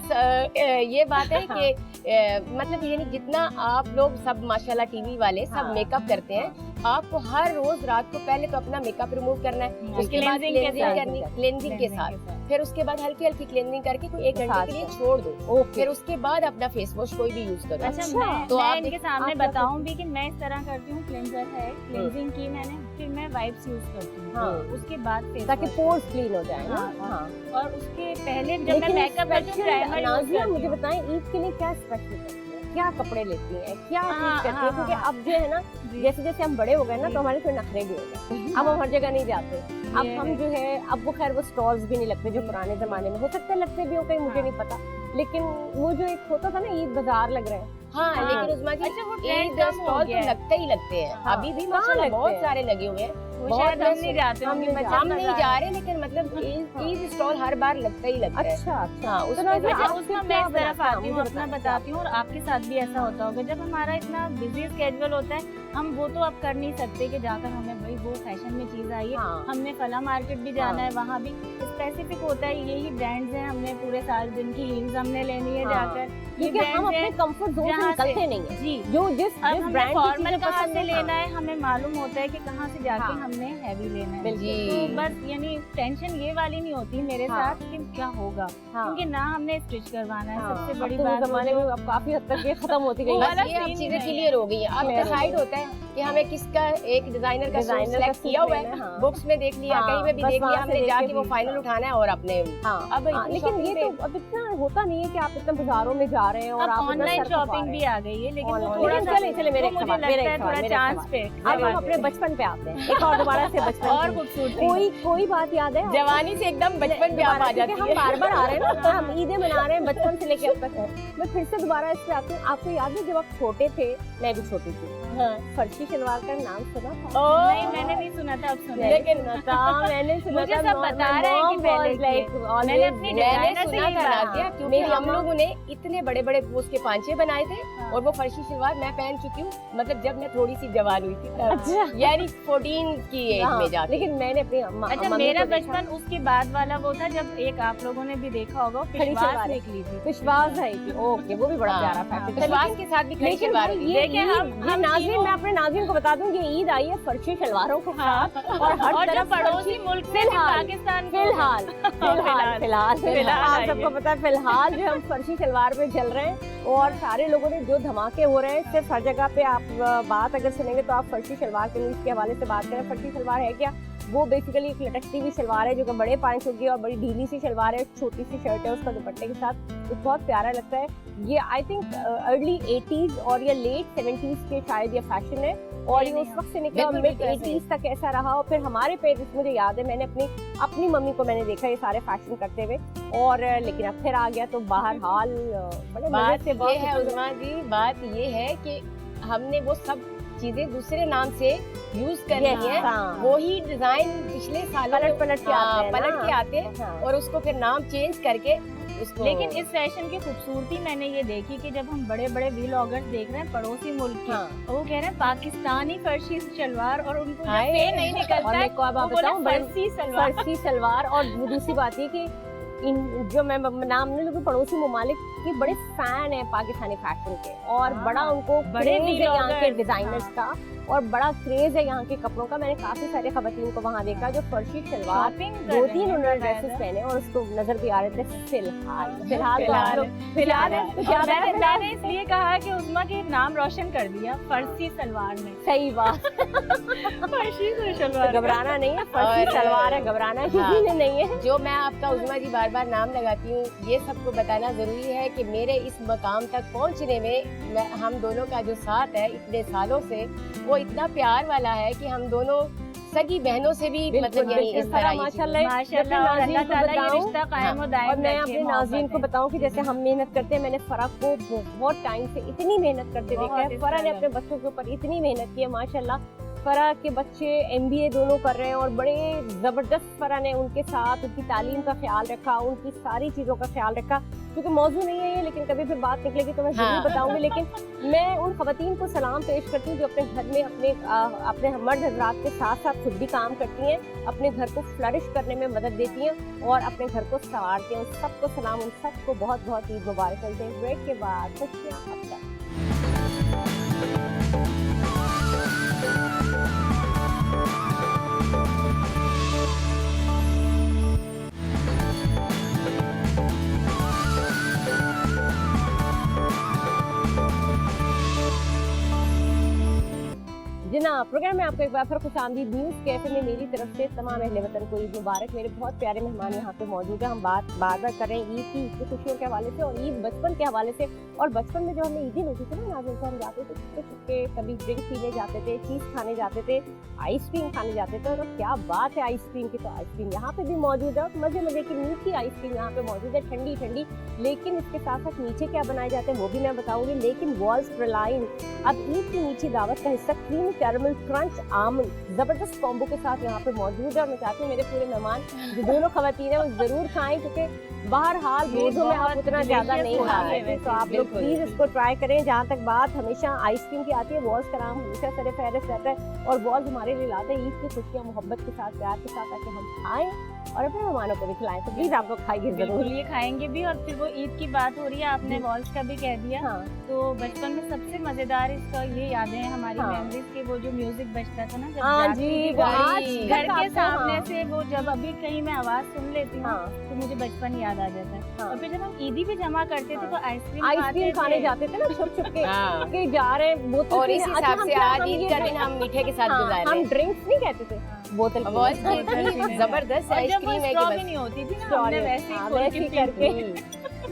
ये बात है कि मतलब यानी जितना आप लोग सब माशाल्लाह टीवी वाले सब मेकअप करते हैं, आपको हर रोज रात को पहले तो अपना मेकअप रिमूव करना है, उसके बाद क्लेंजिंग करनी, क्लेंजिंग के साथ, फिर उसके बाद हल्की हल्की क्लेंजिंग करके कोई 1 घंटे के लिए छोड़ दो, फिर उसके बाद अपना फेस वॉश कोई भी यूज करो। अच्छा, तो मैं इनके सामने बताऊं भी कि मैं इस तरह करती हूँ, क्लेंजर है, क्लेंजिंग की मैंने, फिर मैं वाइप्स यूज करती हूँ, उसके बाद फेस, ताकि पोर्स क्लीन हो जाए ना। और उसके पहले जब मैं मेकअप करती हूँ प्राइमर यूज करती हूँ। मुझे बताएं ईद के लिए क्या स्पेशल करती हैं, क्या कपड़े लेती हैं, क्या चीज करती हैं? क्योंकि अब जो है ना, जैसे जैसे हम बड़े हो गए ना, तो हमारे थोड़े नखरे भी हो गए, अब हम हर जगह नहीं जाते। अब हम जो है, अब वो खैर वो स्टॉल्स भी नहीं लगते जो पुराने जमाने में, हो सकता है लगते भी हो, कहीं मुझे नहीं पता, लेकिन वो जो एक होता था ना ईद बाजार लग रहे हैं। हाँ, लेकिन उस्मा जी, ईद स्टॉल तो लगते ही लगते हैं, अभी भी माशाल्लाह बहुत सारे लगे हुए हैं। शायद हम नहीं जाते, हम नहीं जा रहे, लेकिन मतलब ईद स्टॉल हर बार लगता ही लगता है। अच्छा, उसमें मैं इस तरफ आती हूँ, अपना बताती हूँ, और आपके साथ भी ऐसा होता होगा जब हमारा इतना बिजी स्केड्यूल होता है, हम वो तो अब कर नहीं सकते कि जाकर हमें भाई वो फैशन में चीज आई है, हमने फला मार्केट भी जाना है, वहाँ भी स्पेसिफिक होता है, यही ब्रांड्स हैं, हमने पूरे साल दिन की हील्स हमने लेनी है जाकर, क्योंकि हम अपने कंफर्ट जोन से निकलते नहीं हैं। जी, जो जिस ब्रांड फॉर्मल कहाँ से लेना है हमें मालूम होता है कि कहाँ से जाके हमने हैवी लेना है, तो बस यानी टेंशन ये वाली नहीं होती मेरे साथ कि क्या होगा, क्योंकि ना हमने स्टिच करवाना है, सबसे बड़ी बात। जमाने में अब काफी हद तक ये खत्म होती गई, चीजें क्लियर हो गई है। अब डिसाइड होता है कि हमें किसका एक डिजाइनर का Designer का सिलेक्ट सूट किया हुआ लेना है, है, हाँ। बुक्स में देख लिया, हाँ, कहीं पे भी बस देख वहाँ लिया, से हमने देख जाके के वो भी, फाइनल हाँ। उठाना है और अपने हाँ, अब हाँ, इतनी लेकिन ये shopping तो अब इतना होता नहीं है कि आप इतना बाजारों में जा रहे हैं और अब आप इतना ऑनलाइन सर खपा शॉपिंग रहे भी हैं। आ गई है, लेकिन वो ऑनलाइन। थोड़ा लेकिन सा चलिए मेरे वो मुझे सवाल, मेरा लगता एक है सवाल, थोड़ा मेरा एक चांस सवाल। पे अब हम अपने बचपन पे आते हैं, एक और दोबारा से बचपन और की। खूबसूरती कोई बात याद है आपको? जवानी से एकदम बचपन पे आप आ जाती हम है। बार बार आ रहे हैं ना, हम ईदें मना रहे हैं बचपन से लेके अब तक। मैं फिर से दोबारा इस पे आती हूँ। आपको याद है जब आप छोटे थे, मैं भी छोटी थी, हाँ। फर्शी शलवार का नाम सुना था? ओ, नहीं, मैंने नहीं सुना था, अब सुना। लेकिन सुना था, मैंने सुना मुझे था, सब बता रहे हैं कि पहले की है। मैंने अपनी मैंने डिजाइनर से सुना यही था बात नाज़िया, क्योंकि मेरी हम अम्मा- लोगों ने इतने बड़े बड़े उसके पांचे बनाए थे हाँ। और वो फर्शी शलवार मैं पहन चुकी हूँ, मतलब जब मैं थोड़ी सी जवान हुई थी तब। अच्छा। यानी 14 की एज हाँ, में जाती। लेकिन मैंने अपनी अम्मा अच्छा, मम्मी मेरा को देखा। बचपन उसके बाद वाला वो था जब एक आप लोगों ने भी देखा होगा, खड़ी विश्वास सलवार। निकली थी। विश्वास है कि ओके, वो भी बड़ा हाँ, प्यारा हाँ, फैशन था। विश्वास के साथ भी खड़ी लेकिन शलवार भाई होती ये है। देखिए, हम नाज़रीन, तीनों- मैं अपने नाज़रीन को बता दूं कि ईद आई है फर्शी शलवारों के हाँ, साथ और हर और जो तरफ पड़ोसी मुल्क में भी फिलहाल- पाकिस्तान को- फिलहाल फिलहाल फिलहाल आप सबको पता है फिलहाल जो हम फर्शी शलवार पे चल रहे हैं और सारे लोगों ने जो धमाके हो रहे हैं, सिर्फ हर जगह पे आप बात अगर सुनेंगे तो आप फर्शी शलवार के के हवाले से बात करें। फर्शी शलवार है क्या? वो बेसिकली एक लटकती हुई शलवार है जो कि बड़े पांचों की और बड़ी ढीली सी शलवार है, छोटी सी शर्ट है उसका दुपट्टे के साथ, तो बहुत प्यारा लगता है। ये आई थिंक अर्ली 80s और या लेट 70s के शायद ये फैशन है और ये उस वक्त से निकला बिल्कुल मिड बिल्कुल ऐसे ही। 80s तक ऐसा रहा। और फिर हमारे पेरेंट्स, मुझे याद है मैंने अपनी मम्मी को मैंने देखा ये सारे फैशन करते हुए, और लेकिन अब फिर आ गया तो बाहर हाल बड़े मजे बात से ये है उस्मा जी, बात ये है कि हमने वो सब चीजें दूसरे नाम से यूज कर ली है, वो ही डिजाइन पिछले सालों में पलट के आते हैं ना। पलट के आते हैं हाँ। और उसको फिर नाम चेंज करके उसको। लेकिन इस फैशन की खूबसूरती मैंने ये देखी कि जब हम बड़े बड़े व्लॉगर्स देख रहे हैं पड़ोसी मुल्क के, हाँ। वो कह रहे हैं पाकिस्तानी फर्शी शलवार, और उनको हाय। पे नहीं निकलता और है, मेरे को अब वो आप बोले बताऊं फर्सी सलवार। फर्सी सलवार। और दूसरी बात ये कि इन जो मैं नाम नहीं लूंगी, पड़ोसी ममालिक के बड़े फैन है पाकिस्तानी फैशन के और हाँ, बड़ा उनको बड़े क्रेज है यहाँ के vloggers, डिजाइनर्स का और बड़ा क्रेज है यहाँ के कपड़ों का। मैंने काफी सारे खवातीन को वहाँ देखा जो फर्शी शलवार शॉपिंग 2-3 उन्होंने ड्रेसेस पहने और उसको नजर भी आ रहे थे। फिलहाल तो आप लोग फिलहाल तो क्या मैंने इसलिए कहा कि उस्मा के नाम रोशन कर दिया फर्सी सलवार में। सही बात, फर्सी सलवार घबराना नहीं है, फर्सी और- सलवार है, घबराना हाँ। किसी ने नहीं है। जो मैं आपका उस्मा जी बार बार नाम लगाती हूँ, ये सबको बताना जरूरी है कि मेरे इस मकाम तक पहुँचने में हम दोनों का जो साथ है इतने सालों से, वो इतना प्यार वाला है कि हम दोनों सगी बहनों से भी मतलब यानी इस तरह ये माशाल्लाह माशाल्लाह, और नाज़रीन अल्लाह को ताला ये बताऊं, रिश्ता कायम और दायम और मैं रखे, अपने मोहब्बत नाज़रीन को है। बताऊं कि जैसे हम मेहनत करते हैं, मैंने फरा को बहुत टाइम से इतनी मेहनत करते देखा है। बहुत फरा ने struggle। अपने बच्चों के ऊपर इतनी मेहनत की है माशाल्लाह। फरा के बच्चे MBA दोनों कर रहे हैं और बड़े जबरदस्त फरा ने उनके साथ उनकी तालीम का ख्याल रखा, उनकी सारी चीजों का ख्याल रखा। क्योंकि मौजू नहीं है ये, लेकिन कभी फिर बात निकलेगी तो मैं जरूर हाँ। बताऊंगी। लेकिन मैं उन खवातीन को सलाम पेश करती हूँ जो अपने घर में अपने मर्द हजरात के साथ साथ खुद भी काम करती हैं, अपने घर को फ्लरिश करने में मदद देती हैं और अपने घर को संवारती हैं। उन सबको सलाम, उन सबको बहुत बहुत ईद मुबारक करते हैं। ब्रेक के बाद खुशियाँ अब तक। जनाब, प्रोग्राम में आपको एक बार फिर खुशामदीद। न्यूज़ कैफे में मेरी तरफ से तमाम अहले वतन को ईद मुबारक। मेरे बहुत प्यारे मेहमान यहाँ पे मौजूद हैं। हम बात बार बार कर रहे हैं ईद की खुशियों के हवाले से और ईद बचपन के हवाले से। और बचपन में जो हमें ईदें होती थी ना नाज़रीन, तो हम जाते थे छुपके छुपके, कभी ड्रिंक पीने जाते थे, चीज़ खाने जाते थे, आइसक्रीम खाने जाते थे। और क्या बात है आइसक्रीम की, तो आइसक्रीम यहाँ पे भी मौजूद है और मज़े मज़े की मीठी आइसक्रीम यहाँ पे मौजूद है, ठंडी ठंडी। लेकिन इसके साथ साथ नीचे क्या बनाए जाते हैं वो भी मैं बताऊँगी। लेकिन वॉल्स प्रलाइन अब ईद की मीठी दावत का हिस्सा क्रीमी कैरमल क्रंच आमंड जबरदस्त कॉम्बो के साथ यहाँ पे मौजूद है। और मैं चाहती हूँ मेरे पूरे मेहमान जो दोनों खवातीन है वो जरूर खाएं, क्योंकि बाहर हाल रोजों में आप उतना ज्यादा नहीं खा सकते। तो आप लोग प्लीज इसको ट्राई करें। जहाँ तक बात हमेशा आइसक्रीम की आती है, वॉल्स का नाम हमेशा सर फहरिस्त रहता है और वॉल्स हमारे लिए लाते हैं ईद की खुशियाँ मोहब्बत के साथ, प्यार के साथ, ताकि हम खाएं और अपने मेहमानों को भी खिलाएं। तो प्लीज आप लोग खाइए जरूर। बिल्कुल, ये खाएंगे भी। और फिर वो ईद की बात हो रही है, आपने वॉल्स का भी कह दिया। हाँ, तो बचपन में सबसे मजेदार इसका ये यादें हैं हमारी हाँ। मेमोरीज के, वो जो म्यूजिक बजता था ना जब हाँ जाती जी, थी वो गाड़ी, आज घर के आपको, सामने हाँ। से वो जब अभी कहीं मैं आवाज सुन लेती हूँ हाँ। तो मुझे बचपन याद आ जाता है। हाँ। और फिर जब हम ईदी पे जमा करते थे तो आइसक्रीम खाने जाते थे ना छुप छुप के जा रहे हैं बोतल और पीने। इस अच्छा, हिसाब हम से क्या- आज हम ईद ये का ड्रिंक- दिन हम मीठे के साथ हाँ, गुजारे। हम ड्रिंक्स नहीं कहते थे, बोतल बहुत पीने। जबरदस्त और जब वो आइसक्रीम है कि स्ट्रॉ भी बस नहीं होती थी ना, Straw हमने नहीं, वैसे ही हाँ, खोल वैसे के ही पी करके। ली।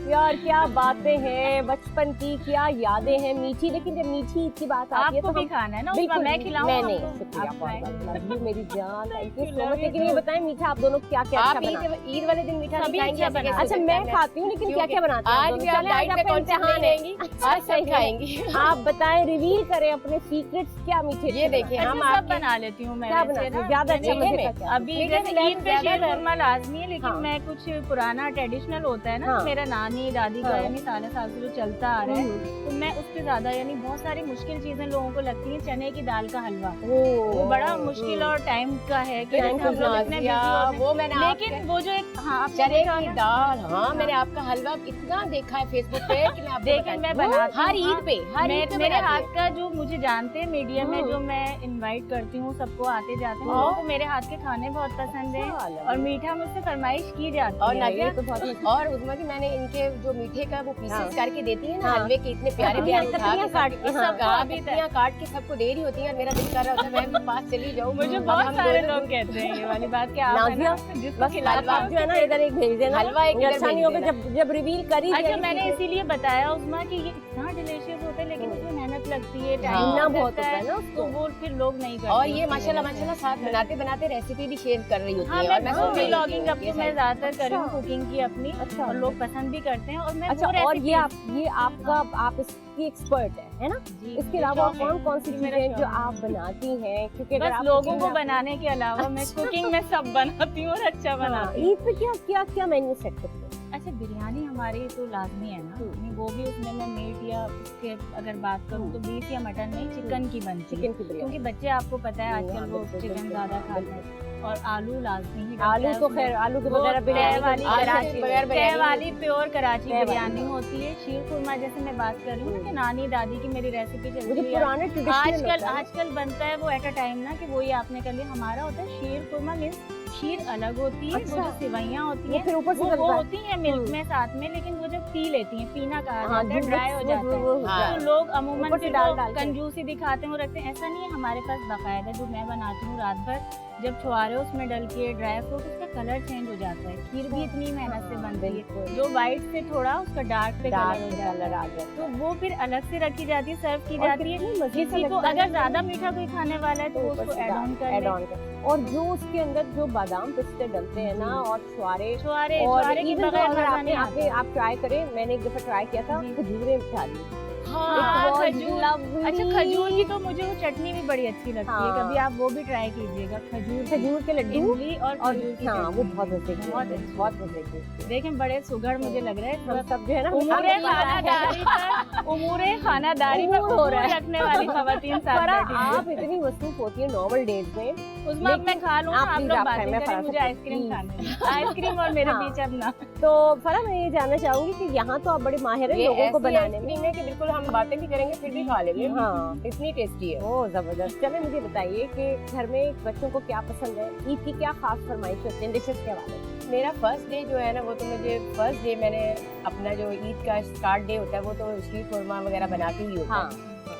यार क्या बातें हैं बचपन की, क्या यादें हैं मीठी। लेकिन जब मीठी ईद की बात आती है आपको तो भी हम खाना है ना, बिल्कुल उसमें मैं खिलाऊं मैं आपको? नहीं, शुक्रिया आप बहुत खाएं। बहुत love you मेरी जान, thank you Thank you, so love much. you लेकिन ये too। बताएं मीठा आप दोनों क्या क्या आप अच्छा बनाते ईद वाले दिन मीठा सभी नहीं खाएंगी, अच्छा ऐसे कैसे बनाते अच्छा हो मैं सकता है? खाती हूँ लेकिन क्या क्या बनाते हैं आप आज दोनों? भी आप चलें, डाइट आज पे आपका कॉन्सेंट्रेट इम्तिहान नहीं है। रहेंगी, अच्छा, आज सब सही है। खाएंगी। आप बताएं, रिवील करें अपने सीक्रेट्स क्या मीठे ये देखिए ऐसे हम सब आपके बना लेती हूँ मैं क्या वैसे बनाते हैं ना। ज्यादा अच्छा मैंने मजे का क्या? अभी मीठे जैसे में ईद पे ज्यादा शीर है। खुरमा लाजमी है, लेकिन हाँ। मैं कुछ पुराना ट्रेडिशनल होता है ना, हाँ। जो मेरा नानी दादी का हाँ। यानी साल साल से जो चलता आ रहा है, तो मैं उससे ज्यादा यानी बहुत सारी मुश्किल चीजें लोगों को लगती है। चने की दाल का हलवा, वो बड़ा मुश्किल और टाइम का है कि Time जैसे हम लोग इतने busy होते हैं। वो मैंने लेकिन वो जो एक हाँ आपने चने देखा की होगा? दाल, हाँ मैंने आपका हलवा इतना देखा है फेसबुक पे कि मैं आपको लेकिन मैं बनाती हूँ, हर ईद पे मेरे हाथ का जो मुझे जानते हैं मीडिया में, हम्म। जो मैं इनवाइट करती हूँ सबको आते जाते हैं, हाँ। उनको मेरे हाथ के खाने बहुत पसंद है और मीठा मुझसे फरमाइश की जाती और है। नाज़िया, ये तो बहुत और उसमें कि मैंने इनके जो मीठे का वो हाँ। पीसेस करके देती है ना हाँ। हलवे के, इतने प्यारे हाँ, प्यारे कतरियाँ उठा के काट के, हाँ। सबको कतरियाँ काट के सबको दे रही होती है। मेरा दिल कर रहा होता है मैं भी पास चली जाऊँ। मुझे अब बहुत हम सारे दोनों लोग कहते हैं ये वाली बात कि आप है नाज़िया, ना, जिसको बस खिलाता आप जो है ना इधर एक भेज देना, हलवा एक ये इधर अच्छा भेज नहीं होगा देना। जब रिवील करी अच्छा जाए मैंने चीज़ें। इसीलिए बताया उस्मा कि ये इतना डिलीशियस होता है, लेकिन इसमें मेहनत लगती है, हाँ। टाइम इतना बहुत लगता होता है ना तो उसको। वो फिर लोग नहीं करते। और ये उसकी माशाल्लाह वजह से। माशाल्लाह साथ बनाते बनाते रेसिपी भी शेयर कर रही होती हाँ, है। मैं और मैं फूड सुन रही व्लॉगिंग अब होती हूँ तो मैं ये ज्यादातर कर रही हूँ अच्छा। कुकिंग की अपनी, अच्छा और लोग पसंद भी करते हैं। और मैं अच्छा, वो और ये recipes- ये आपका आप इसकी एक्सपर्ट है ना? जी, इसके मुझे अलावा शौक है। कौन कौन सी ये मेरा चीजें शौक जो है। आप बनाती हैं? क्योंकि अगर बस आप लोगों cooking को में- बनाने के अलावा मैं कुकिंग में सब बनाती हूँ और अच्छा हाँ, बनाती हूँ। ईद पे क्या क्या क्या मेन्यू सेट करते हैं? अच्छा बिरयानी हमारी तो लाजमी है ना, यानी वो भी उसमें मैं मीट या उसके अगर बात करूँ तो बीफ या मटन नहीं, चिकन की बनती है, चिकन की बिरयानी। क्योंकि बच्चे आपको पता है आजकल वो बिल्कुल, चिकन बिल्कुल, ज्यादा हाँ, खाते हैं। और आलू लाजमी ही आलू डलता है तो उसमें। खैर आलू के वो बगैर तय बिरयानी वाली तो- कराची बगैर तय बिरयानी वाली प्योर कराची तय वाली, बिरयानी हाँ। होती है। शीर खुरमा जैसे मैं बात कर रही हूँ ना कि नानी दादी की मेरी रेसिपी चलती मुझे है। पुराने ट्रेडिशनल आजकल बनता है वो एट अ टाइम ना, कि वही आपने कर लिया। हमारा होता है शीर खुरमा, मीन्स शीर अलग होती है, वो अच्छा। जो सिवैयाँ होती वो है फिर ऊपर से वो डलता है। होती है मिल्क में साथ में, लेकिन वो जब पी लेती हैं, पीना कहा हाँ, जाता है, ड्राई हो जाता है। हाँ। तो लोग अमूमन ऊपर से फिर डाल वो डाल के। कंजूसी दिखाते हैं, वो रखते हैं। ऐसा नहीं है, हमारे पास बाकायदा जो मैं बनाती हूँ रात भर जब छुआरे उसमें डल के ड्राई फ्रूट, उसका कलर चेंज हो जाता है। खीर भी इतनी मेहनत से बनती है, जो व्हाइट से थोड़ा उसका डार्क पे कलर हो जाता कलर है, आ जाता तो वो फिर अलग से रखी जाती है, सर्व की और जाती है। कितनी मजे का किसी को लगता है अगर ना। ज्यादा मीठा कोई खाने वाला है तो वो उसको ऐड ऑन कर ऐड ले। ऑन कर। और जो उसके अंदर जो बादाम पिस्ते डलते हैं ना, और छुआरे छुआरे और छुआरे की even बगैर अगर मजा आपने नहीं आपने आता। आप ट्राई करें, मैंने एक दफा ट्राई किया था जी। खजूरें डाली। हाँ, बहुत खजूर। lovely। अच्छा खजूर की तो मुझे वो चटनी भी बड़ी अच्छी लगती है, हाँ। कभी आप वो भी ट्राई कीजिएगा। खजूर के लड्डू इमली और और खजूर की हाँ चटनी। वो बहुत मजे की बहुत है, अच्छी। बहुत मजे की। देखें बड़े सुगड़ मुझे लग रहा है। हम सब जो है ना उमूरे हमें पता है। खानादारी पर उमूरे खानादारी पर उमूर हो रहा है। उमूर रखने वाली खवातीन साथ फरा, बैठी हैं। आप इतनी मसरूफ होती है नॉर्मल डेज में। उसमें अब मैं खा लूँ, आप आप please, लोग आप खाएं, बातें मैं करें, फरा मुझे सकती आइसक्रीम हूँ। खानी है। आइसक्रीम और मेरे हाँ। बीच अब ना। तो फरा मैं ये जानना चाहूंगी कि यहाँ तो आप बड़े माहिर हैं ये लोगों को ऐसी बनाने में। आइसक्रीम है कि बिल्कुल हम बातें भी करेंगे फिर भी खा लेंगे। हाँ, इतनी टेस्टी है। ओ जबरदस्त। चले मुझे बताइए कि घर में बच्चों को क्या पसंद है, ईद की क्या खास फरमाइश होती है डिशेस के हवाले से? मेरा फर्स्ट डे जो है ना, वो तो मुझे फर्स्ट डे मैंने अपना जो ईद का स्टार्ट डे होता है वो तो शीर खुरमा वगैरह बनाती ही होता है।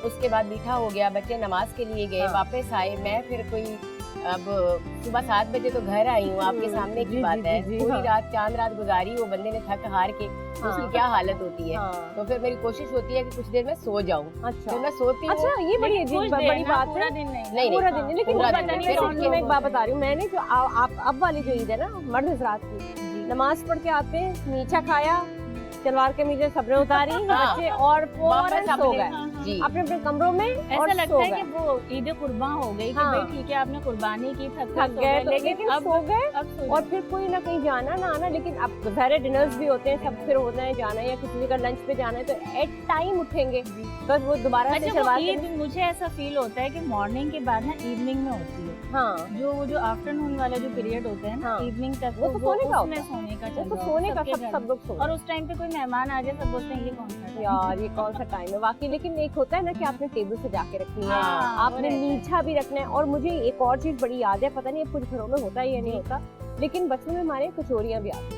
उसके बाद मीठा हो गया, बच्चे नमाज के लिए गए, हाँ। वापस आए, मैं फिर कोई अब सुबह 7 बजे तो घर आई हूँ, आपके सामने की जी, बात जी, है। जी, पूरी हाँ। रात चांद रात गुजारी, वो बंदे ने थक हार के, हाँ। उसकी क्या हालत होती है। हाँ, तो फिर मेरी कोशिश होती है कि कुछ देर में सो जाऊं। अच्छा फिर मैं सोती हूँ। अच्छा, ये बड़ी लेकिन कुछ अजीब देर बड़ी ना, बात पूरा है। दिन नहीं। नहीं, पूरा नहीं, दिन, लेकिन पूरा वो दिन, पता नहीं, फिर वैसे उनके मैं एक बात बता रही हूँ, मैंने जो आप अब वाली जो ईद है ना, मर्द हजरात की, नमाज पढ़ के आते हैं, मीठा खाया, तलवार के नीचे सब्रें उतारी हाँ। बच्चे और फौरन वापस सो अपने- गए जी। अपने अपने कमरों में ऐसा और लगता सो है कि गए। वो ईद कुर्बान हो गई कि हाँ। भाई ठीक है आपने कुर्बानी की, थक थक गए तो, लेकिन अब सो गए अब सो और जाओ। फिर कोई ना कहीं जाना ना आना। लेकिन अब सारे डिनर्स भी होते हैं, सब फिर होना है जाना है या किसी का लंच पे जाना है, तो एट टाइम उठेंगे, बस वो दोबारा से अच्छा वो शलवार ईद मुझे ऐसा फील होता है कि मॉर्निंग के बाद ना इवनिंग में होती है, हाँ जो आफ्टरनून वाला जो पीरियड होता है ना, हाँ। इवनिंग तक वो तो सोने का उसमें होता है। सोने का वो चल तो रहा सोने होता का है सबके घर सब में। लोग सो और उस टाइम पे कोई मेहमान आ जाए सब बोलते हैं ये कौन सा time है? यार ये कौन सा टाइम है वाकई। लेकिन एक होता है ना कि आपने टेबल सजा के रखनी है, हाँ, वो आपने रहता है। मीठा भी रखना है। और मुझे एक और चीज बड़ी याद है, पता नहीं अब कुछ घरों में होता है या नहीं जी। होता, लेकिन बचपन में हमारे कचौरियां भी आती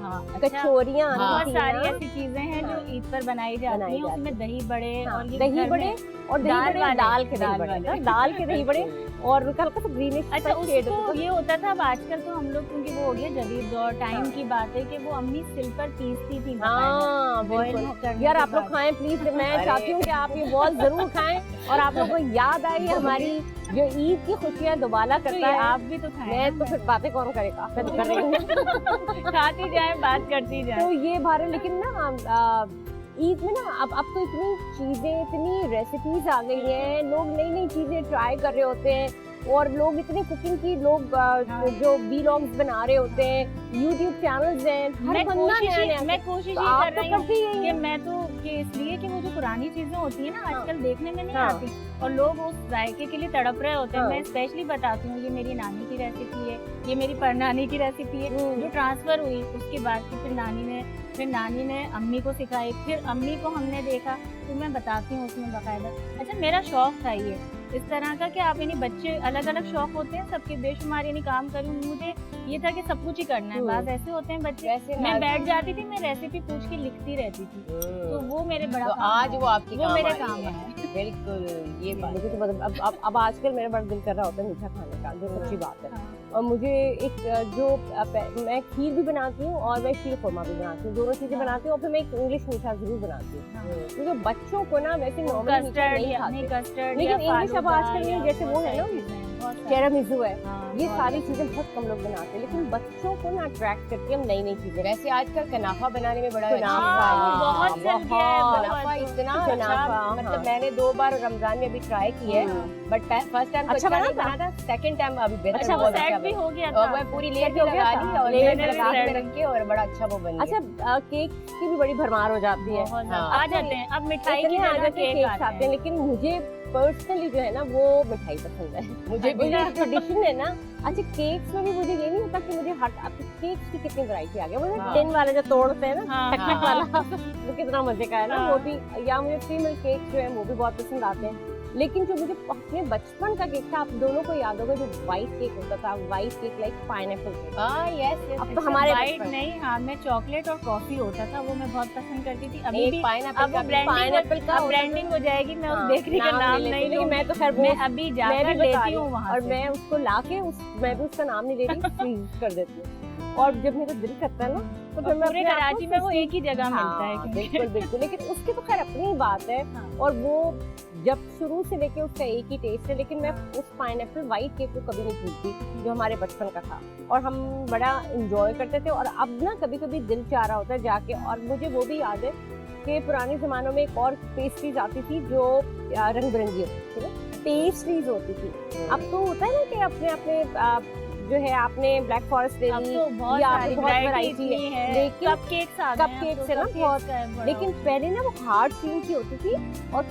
हाँ, अच्छा, कचौरियाँ बहुत आती थी सारी ना। ऐसी चीजें हैं जो हाँ। ईद पर बनाई जाती हैं, उसमें दही बड़े हाँ, और ये दही घर बड़े में और दही दाल बड़े वाले, दाल के दही दाल बड़े वाले। दाल के दही बड़े और हल्का सा ग्रीनिश अच्छा, उसको ये होता था। अब आजकल तो हम लोग, क्योंकि वो हो गया जदीद दौर, टाइम हाँ। की बात है कि वो अम्मी सिल पर पीसती थी। हाँ बॉयल बिल्कुल। यार आप लोग खाएं प्लीज, मैं अरे। चाहती हूँ कि आप ये बहुत जरूर खाएं और आप लोगों को याद आई हमारी जो ईद की खुशियाँ दोबारा तो करता ये है। आप भी तो खाएं मैं ना, तो फिर बातें कौन करेगा, मैं तो कर रही हूँ। खाती जाए, बात करती तो जाए। ये भारत, लेकिन ना ईद में ना अब तो इतनी चीजें, इतनी रेसिपीज आ गई हैं, लोग नई नई चीजें ट्राई कर रहे होते हैं और लोग इतनी कुकिंग की, लोग जो वीलॉग्स बना रहे होते हैं, यूट्यूब चैनल्स हैं, हर मैं बंदा नया नया। मैं कोशिश तो ये आप कर तो रही हूँ करती ही कि हैं। मैं तो कि इसलिए कि वो जो पुरानी चीजें होती है ना आजकल देखने में नहीं हाँ। आती और लोग उस जायके के लिए तड़प रहे होते हैं। हाँ। मैं स्पेशली बताती हूँ, ये मेरी नानी की रेसिपी है, ये मेरी परनानी की रेसिपी है, जो ट्रांसफर हुई उसके बाद की, फिर नानी ने अम्मी को सिखाई, फिर अम्मी को हमने देखा, तो मैं बताती हूँ उसमें बाकायदा। अच्छा, मेरा शौक था ये इस तरह का कि आप यानी बच्चे अलग अलग शौक होते हैं सबके, बेशुमार यानी काम करूँ, मुझे ये था कि सब कुछ ही करना है। बात ऐसे होते हैं बच्चे, वैसे मैं बैठ जाती थी, मैं रेसिपी पूछ के लिखती रहती थी, तो वो मेरे बड़ा तो काम आज है। वो आपकी वो काम मेरे आ रही काम है। है। बिल्कुल, ये बात मुझे तो मतलब अब आजकल मेरा बड़ा दिल कर रहा होता है मीठा खाने का, जो सच्ची बात है। और मुझे एक मैं खीर भी बनाती हूँ और मैं शीर खुरमा भी बनाती हूँ, दोनों चीजें हाँ। बनाती हूँ। और फिर मैं एक इंग्लिश मीठा जरूर बनाती हूँ, हाँ। क्योंकि बच्चों को ना वैसे नॉर्मल मीठा नहीं खाते, कस्टर्ड लेकिन इंग्लिश अब आजकल में जैसे वो है ना, टिरामिसू है, ये सारी चीजें बहुत कम लोग बनाते हैं, लेकिन बच्चों को ना अट्रैक्ट करती है हम नई नई चीजें। वैसे आजकल कनाफा बनाने में बड़ा कनाफा, बहुत चल गया है, कनाफा इतना कनाफा, अच्छा, मतलब हाँ। मैंने 2 बार रमजान में अभी ट्राई की है, बट फर्स्ट टाइम अच्छा नहीं बना बना था, सेकंड टाइम अभी बेहतर अच्छा, वो बहुत अच्छा सेट भी बना। हो गया और था। मैं पूरी लेयर सेट हो भी गया लगा था, ली और लेयर लेयर लगा सेट। के रख के, और बड़ा अच्छा वो बन गया। अच्छा केक की भी बड़ी भरमार हो जाती है, बहुत ज्यादा। हाँ। आ जाते हैं अब मिठाई की इतने आ जगह जाते हैं केक केक आते हैं, लेकिन मुझे पर्सनली जो है ना वो मिठाई पसंद है। मुझे भी मुझे ट्रेडिशन है ना। अच्छा केक्स में भी मुझे ये नहीं होता कि मुझे केक्स की कितनी वैरायटी आ गया, मुझे हाँ। टिन वाले जो तोड़ते हैं ना, हाँ, टकटक हाँ। वाला, वो कितना मजे का है ना, हाँ। वो भी। या मुझे फीमेल केक जो है वो भी बहुत पसंद आते हैं। लेकिन जो मुझे अपने बचपन का केक था, आप दोनों को याद होगा, जो व्हाइट केक होता था, white cake like pineapple cake. हाँ, यस अब तो हमारे वाइट बचपन- नहीं, हाँ मैं चॉकलेट और कॉफी होता था, वो मैं बहुत पसंद करती थी। अभी भी एक पाइनएप्पल अब का वो पाइनएप्पल का अब होता था। ब्रांडिंग हो जाएगी, मैं उस हाँ, बेकरी का नाम नहीं लेकिन लूंगी। मैं तो खैर मैं वो अभी मैं जाकर भी बता लेती रही हूँ वहाँ और से। मैं उसको लाके मैं भी उसका नाम नहीं ले रही, फ्रीज कर देती हूँ। और जब मेरा दिल करता है ना, तो फिर मैं पूरे अपने आप को कराची में वो एक ही जगह मिलता है, हाँ, क्योंकि बिल्कुल बिल्कुल। लेकिन उसकी तो खैर अपनी बात है, हाँ। और वो जब शुरू से लेके उसका एक ही टेस्ट है। लेकिन मैं उस पाइनएप्पल व्हाइट केक को कभी नहीं भूलती, जो हमारे बचपन का था, और हम बड़ा इंजॉय करते थे। और अब ना कभी कभी दिल चाह रहा होता है जाके, और मुझे वो भी याद है कि पुराने जमानों में एक और पेस्ट्रीज आती थी जो रंग बिरंगी होती थी ना, पेस्ट्रीज होती थी। अब तो होता है ना कि अपने अपने जो है आपने ब्लैक फॉरेस्ट ले अब ली, तो बहुत या सारी बहुत वैरायटी वैरायटी है, लेकिन कपकेक्स आ गए हैं, कपकेक्स अब है ना तो बहुत, cupcakes का है बड़ा लेकिन पहले ना वो हार्ड क्रीम की होती थी और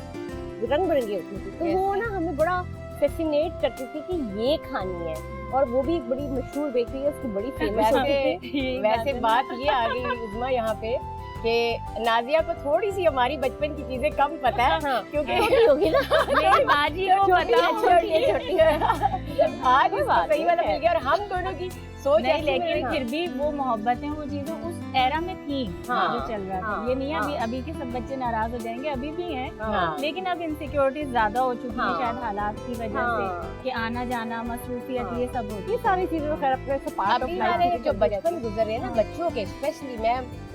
रंग बिरंगी होती थी, तो Yes, वो ना हमें बड़ा फैसिनेट करती थी कि ये खानी है। और वो भी एक बड़ी मशहूर बेकरी है, उसकी बड़ी फेमस होती थी। यही वैसे है। बात ये आ गई उज़मा यहाँ पे कि नाजिया को थोड़ी सी हमारी बचपन की चीजें कम पता है, हाँ, क्योंकि छोटी होगी ना, मेरी माजी को छोटी है, बताओ छोटी है, छोटी है। आज कोई उसको बात सही नहीं वाला है। मिल गया, और हम दोनों की सोच नहीं, ऐसी में लेकिन रही। फिर भी वो मोहब्बतें, वो चीजें उस एरा में थी हाँ, जो चल रहा था। हाँ, ये नहीं है अभी हाँ। अभी के सब बच्चे नाराज हो जाएंगे, अभी भी हैं, हाँ। लेकिन अब इनसिक्योरिटीज ज्यादा हो चुकी है हाँ। शायद हालात की वजह हाँ। से, कि आना जाना, मसरूफियत, हाँ। ये सब होती ये है। सारी चीजें तो खैर अपने से पार्ट ऑफ अभी लाइफ वाले जो बचपन गुजर रहे हैं ना बच्चों के, स्पेशली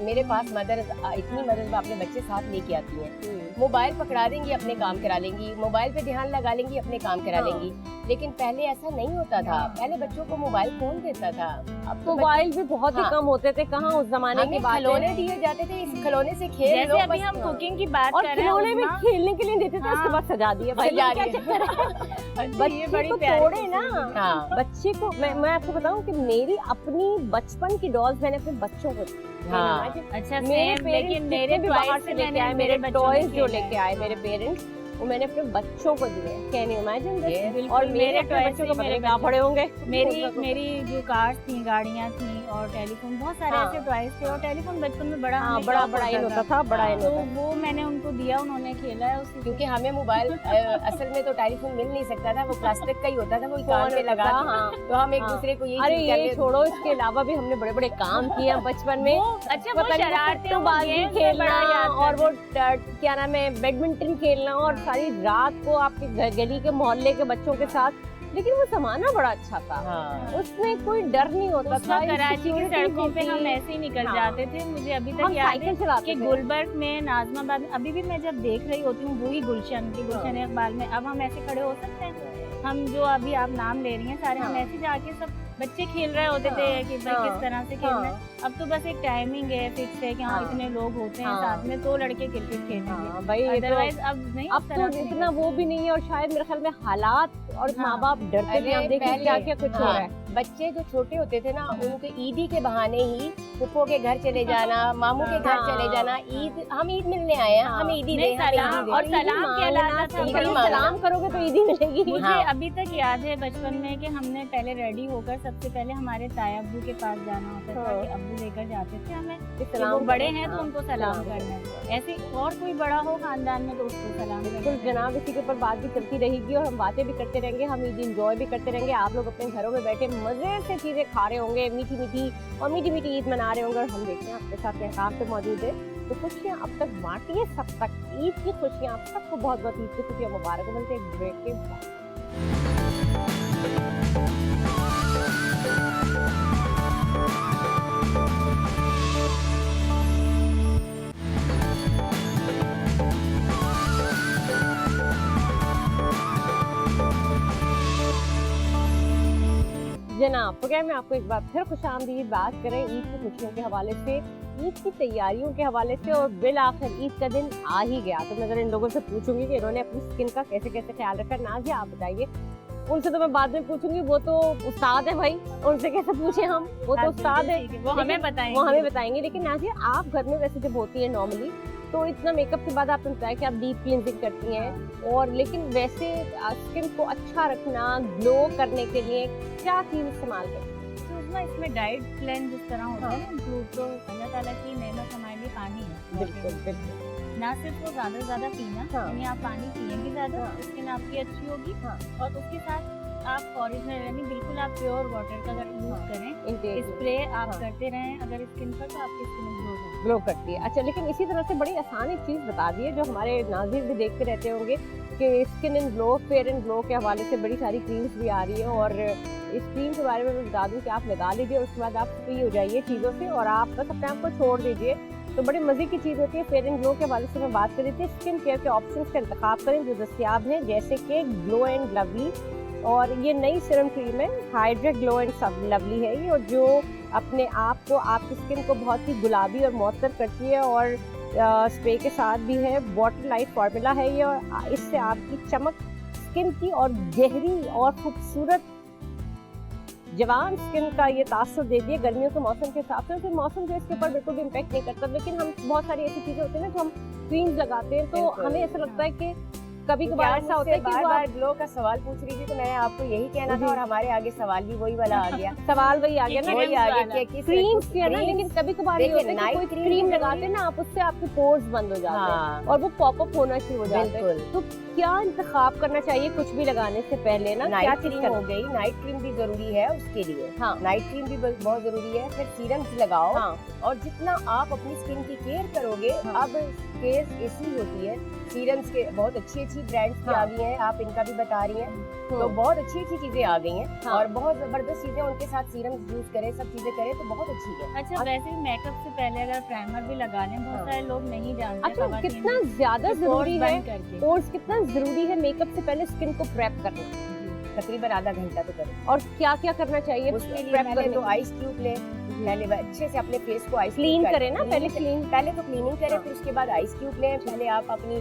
मेरे पास मदर, इतनी मदर अपने बच्चे साथ लेके आती हैं, मोबाइल पकड़ा देंगी, अपने काम करा लेंगी, मोबाइल पे ध्यान लगा लेंगी, अपने काम करा हाँ। लेंगी। लेकिन पहले ऐसा नहीं होता था, पहले बच्चों को मोबाइल कौन देता था? अब तो मोबाइल भी बहुत ही हाँ। कम होते थे, कहाँ उस जमाने की हमें बात खिलौने है। दिए जाते थे, इस खिलौने से खेल लो जैसे अभी बस। हम कुकिंग की बात और कर रहे हैं, खिलौने भी उस्मा, खेलने के लिए देते थे, उसके हाँ। बाद सजा दिए भाई, सजा क्या दिए। चक्कर है? ये बच्चे बड़ी को प्यारी तोड़े चीज़ ना, है। हाँ, बच्चे को मैं आपको बताऊं कि मेरी अपनी बचपन की डॉल्स मैंने अपने बच्चों को दी। हाँ। अच्छा मेरे सेम, पेरेंट्स लेकिन जितने मेरे भी बाहर टॉयज से लेके आए, मेरे मेरे बच्चों ने टॉयज जो खेला है। लेके आए मेरे पेरेंट्स, वो मैंने अपने बच्चों को दिए। Can you imagine this? Yes, और बिल्कुल, मेरे मेरे अपने toys बच्चों को ही पता मेरे नहीं क्या बच्चे। पड़े होंगे। मेरी जो कार्स थी, गाड़ियाँ थी, और टेलीफोन, बहुत सारे हाँ। ऐसे टॉयज थे। और टेलीफोन बचपन में बड़ा हमें बड़ा शौक बड़ा इन होता होता था, बड़ा इन तो होता था। वो मैंने उनको दिया, उन्होंने खेला है उससे। क्योंकि हमें मोबाइल असल में तो टेलीफोन मिल नहीं सकता था, वो प्लास्टिक का ही होता था, वो कान पे लगा के, हाँ। तो हम एक हाँ। दूसरे को अरे यही ये छोड़ो, इसके अलावा भी हमने बड़े बड़े काम किए हैं बचपन में। अच्छा, वो पता नहीं, शरारतें, वो फुटबॉल games खेलना बड़ा याद और करते वो क्या नाम है, बैडमिंटन खेलना, और हाँ। सारी रात को आपके गली के मोहल्ले के बच्चों के साथ। लेकिन वो जमाना बड़ा अच्छा था, हाँ। उसमें कोई डर नहीं होता उस था। वक्त कराची की insecurity सड़कों पे भी हम थी। ऐसे ही निकल हाँ। जाते थे। मुझे अभी तक हम याद है साइकिल चलाते कि थे। गुलबर्ग में, नाजमाबाद में, अभी भी मैं जब देख रही होती हूँ वही गुलशन की, गुलशन इकबाल में, अब हम ऐसे खड़े हो सकते हैं? हम जो अभी आप नाम ले रही हैं सारे, हम हाँ। ऐसे जाके सब बच्चे खेल रहे होते थे हाँ। कि भाई किस तरह से खेलना है। अब तो बस एक टाइमिंग है, फिक्स है कि हाँ हाँ। इतने लोग होते हैं हाँ। साथ में तो लड़के क्रिकेट खेलेंगे। हाँ भाई, ये तो अदरवाइज अब नहीं, अब तो इतना वो भी नहीं है। और शायद मेरे ख्याल में हालात और हाँ। माँ बाप डरते थे। अरे हम देखें पहले- क्या क्या कुछ हो हाँ। रहा है। बच्चे जो छोटे होते थे ना, उनके ईदी के बहाने ही फुप्पो के घर चले जाना, मामू के घर हाँ। चले जाना, ईद, हम ईद मिलने आए हैं, हाँ। हमें ईदी नहीं, दे, हमें सलाम ईदी दे। और सलाम कहलाता था। ईदी कभी मांगना। सलाम करोगे तो ईदी मिलेगी। मुझे हाँ। अभी तक याद है बचपन में कि हमने पहले रेडी होकर सबसे पहले हमारे ताया अब्बू के पास जाना होता था हाँ। कि अब्बू लेकर जाते थे हमें कि सलाम वो बड़े करें, हैं तो हाँ, उनको सलाम सलाम करना है। ऐसे और कोई बड़ा हो खानदान में तो उसको सलाम बिल्कुल करना है। जनाब, इसी के ऊपर बात भी चलती रहेगी और हम बातें भी करते रहेंगे, हम ईद इंजॉय भी करते रहेंगे। आप लोग अपने घरों में बैठे मजे से चीजें खा रहे होंगे, मीठी मीठी और मीठी मीठी ईद मना रहे होंगे, और हम देखते हैं आपके साथ यहाँ काम पे मौजूद है। तो खुशियाँ अब तक बांटिए सब तक, ईद की खुशियाँ आप सबको बहुत बहुत ईद की खुशियाँ मुबारक हो। मिलते हैं एक ब्रेक के बाद। जनाब, प्रोग्राम में आपको एक बार फिर खुशामदीद। बात करें ईद की खुशियों के हवाले से, ईद की तैयारियों के हवाले से, और बिल आखिर ईद का दिन आ ही गया। तो मैं जरा इन लोगों से पूछूंगी कि इन्होंने अपनी स्किन का कैसे कैसे ख्याल रखा। नाज़िया, आप बताइए। उनसे तो मैं बाद में पूछूंगी, वो तो उस्ताद है भाई, उनसे कैसे पूछे हम, वो तो उस्ताद है, ठीक है, वो हमें बताएंगे। वो हमें बताएंगे। लेकिन नाज़िया, आप घर में वैसे जब होती है नॉर्मली, तो इतना मेकअप के बाद आपने बताया कि आप डीप क्लींजिंग करती हैं, और लेकिन वैसे स्किन को अच्छा रखना, ग्लो करने के लिए क्या चीज इस्तेमाल करती हैं? तो इसमें डाइट प्लान जिस तरह होता है ना इंक्लूड, तो अल्लाह ताला की नेमत हमारे लिए पानी है। बिल्कुल बिल्कुल। ना सिर्फ वो ज्यादा से ज्यादा पीना, हाँ। यानी आप पानी पिएंगे ज्यादा, हाँ। स्किन आपकी अच्छी होगी। हाँ। और उसके साथ आप ओरिजिनल यानी बिल्कुल आप प्योर वाटर का अगर यूज हाँ। करें, इंटेक स्प्रे आप हाँ। करते रहें अगर स्किन पर, तो आपकी स्किन ग्लो होगी। ग्लो करती है। अच्छा, लेकिन इसी तरह से बड़ी आसान एक चीज बता दी है जो हमारे नाज़रीन भी देखते रहते होंगे कि skin and glow, fair and glow के हवाले से बड़ी सारी क्रीम्स भी आ रही है, और इस क्रीम के बारे में मैं बता दूं कि आप लगा लीजिए और उसके बाद आप फ्री हो जाइए चीज़ों से, और आप बस अपने आप को छोड़ दीजिए। तो बड़ी मज़े की चीज़ होती है। फेयर एंड ग्लो के हवाले से मैं बात कर रही थी। स्किन केयर के ऑप्शंस का इंतखाब करें जो दस्तियाब हैं, जैसे कि ग्लो एंड लवली, और ये नई सीरम क्रीम है, हाइड्रेट ग्लो एंड लवली है ये, और जो अपने आप को, आपकी स्किन को बहुत ही गुलाबी और मौतर करती है, और स्प्रे के साथ भी है। वाटर लाइट फार्मूला है ये, और इससे आपकी चमक स्किन की और गहरी और खूबसूरत जवान स्किन का ये तासुर दे दिए गर्मियों के मौसम के हिसाब से। फिर मौसम जो इसके ऊपर बिल्कुल भी इम्पैक्ट नहीं करता, लेकिन हम बहुत सारी ऐसी चीजें होती है ना जो हम क्रीम्स लगाते हैं, तो बिल्कुल। हमें ऐसा लगता है कि कभी तो कभार ऐसा होता है कि बार वो बार ग्लो का सवाल पूछ रही थी, तो मैंने आपको यही कहना था, और हमारे आगे सवाल भी वही वाला आ गया। सवाल वही आ गया ना, वही आ गया कि किस क्रीम्स की है ना, लेकिन कभी कभार ये देखिए, होता है कि नाइट कोई क्रीम क्रीम जरूरी लगाते हैं ना आप, उससे आपके पोर्स बंद हो जाते हैं हाँ, और वो पॉपअप होना शुरू हो जाता है। बिल्कुल। तो क्या इंतखाब करना चाहिए कुछ भी लगाने से पहले ना? क्या नाइट चीज क्रीम करना? हो गई, नाइट क्रीम भी जरूरी है उसके लिए। हाँ नाइट क्रीम भी बहुत जरूरी है। फिर सीरम्स लगाओ, हाँ और जितना आप अपनी स्किन की केयर करोगे, हाँ। अब केस ऐसी होती है, सीरम्स के बहुत अच्छी ब्रांड्स भी हाँ। आ गई हैं, आप इनका भी बता रही हैं, तो हम्म, बहुत अच्छी चीजें आ गई हैं, हाँ। और बहुत जबरदस्त चीजें उनके साथ सीरम्स यूज करें, सब चीजें करें तो बहुत अच्छी है। अच्छा, वैसे भी मेकअप से पहले अगर प्राइमर भी लगा लें, बहुत हाँ। सारे लोग नहीं जानते। अच्छा, खवातीन कितना भी, ज्यादा कि जरूरी pores है, बंद करके। पोर्स कितना जरूरी है मेकअप से पहले स्किन को प्रेप करना, तकरीबन आधा घंटा तो करें। और क्या क्या करना चाहिए उसके लिए प्रेप पहले करने तो के आइस क्यूब लें, पहले अच्छे से अपने फेस को आइस क्लीन करें ना, पहले क्लीन। पहले तो क्लीनिंग करें, हाँ। फिर उसके बाद आइस क्यूब लें। पहले आप अपनी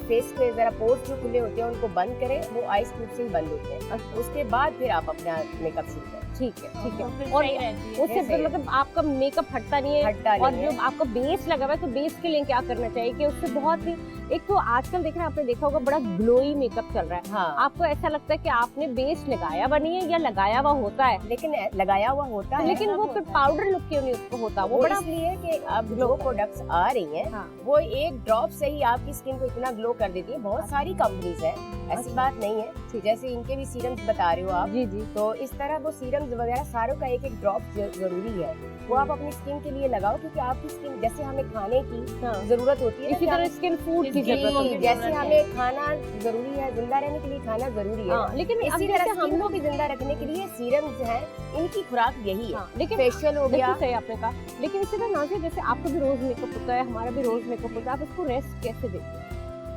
फेस के जरा पोर्स जो खुले होते हैं उनको बंद करें, वो आइस क्यूब से ही बंद होते हैं। उसके बाद फिर आप अपना मेकअप शुरू करें। ठीक है ठीक तो है। फिर और सही रहती है। उससे सही है। मतलब आपका मेकअप हटता नहीं है, हटता और नहीं है। जो आपका बेस लगा हुआ है, तो बेस के लिए क्या करना चाहिए कि उससे बहुत ही एक तो आजकल देख रहे हैं, आपने देखा होगा बड़ा ग्लोई मेकअप चल रहा है। हाँ, आपको ऐसा लगता है कि आपने बेस लगाया हुआ नहीं है या लगाया हुआ होता है, लेकिन लगाया हुआ होता है, लेकिन वो फिर पाउडर लुक क्यों नहीं उसको होता, वो बड़ा इसलिए कि अब जो प्रोडक्ट्स आ रही हैं हाँ। वो एक ड्रॉप से ही आपकी स्किन को इतना ग्लो कर देती है। बहुत सारी कंपनीज हैं, ऐसी अच्छा। बात नहीं है, जैसे इनके भी सीरम्स बता रहे हो आप, जी जी। तो इस तरह वो सीरम्स वगैरह सारों का एक एक ड्रॉप जरूरी है, वो आप अपनी स्किन के लिए लगाओ, क्योंकि आपकी स्किन जैसे हमें खाने की हाँ। जरूरत होती है, इसी तरह स्किन फूड की जरूरत होती है। जैसे हमें खाना जरूरी है, जिंदा रहने के लिए खाना जरूरी है, हाँ, लेकिन इसी तरह स्किन को भी जिंदा रखने के लिए सीरम्स हैं, इनकी खुराक यही है। हाँ, लेकिन फेशियल हो गया, बिल्कुल सही आपने कहा, लेकिन इसी तरह नाज़िया जैसे आपका भी रोज मेकअप होता है, हमारा भी रोज मेकअप होता है, आप इसको रेस्ट कैसे देते हैं?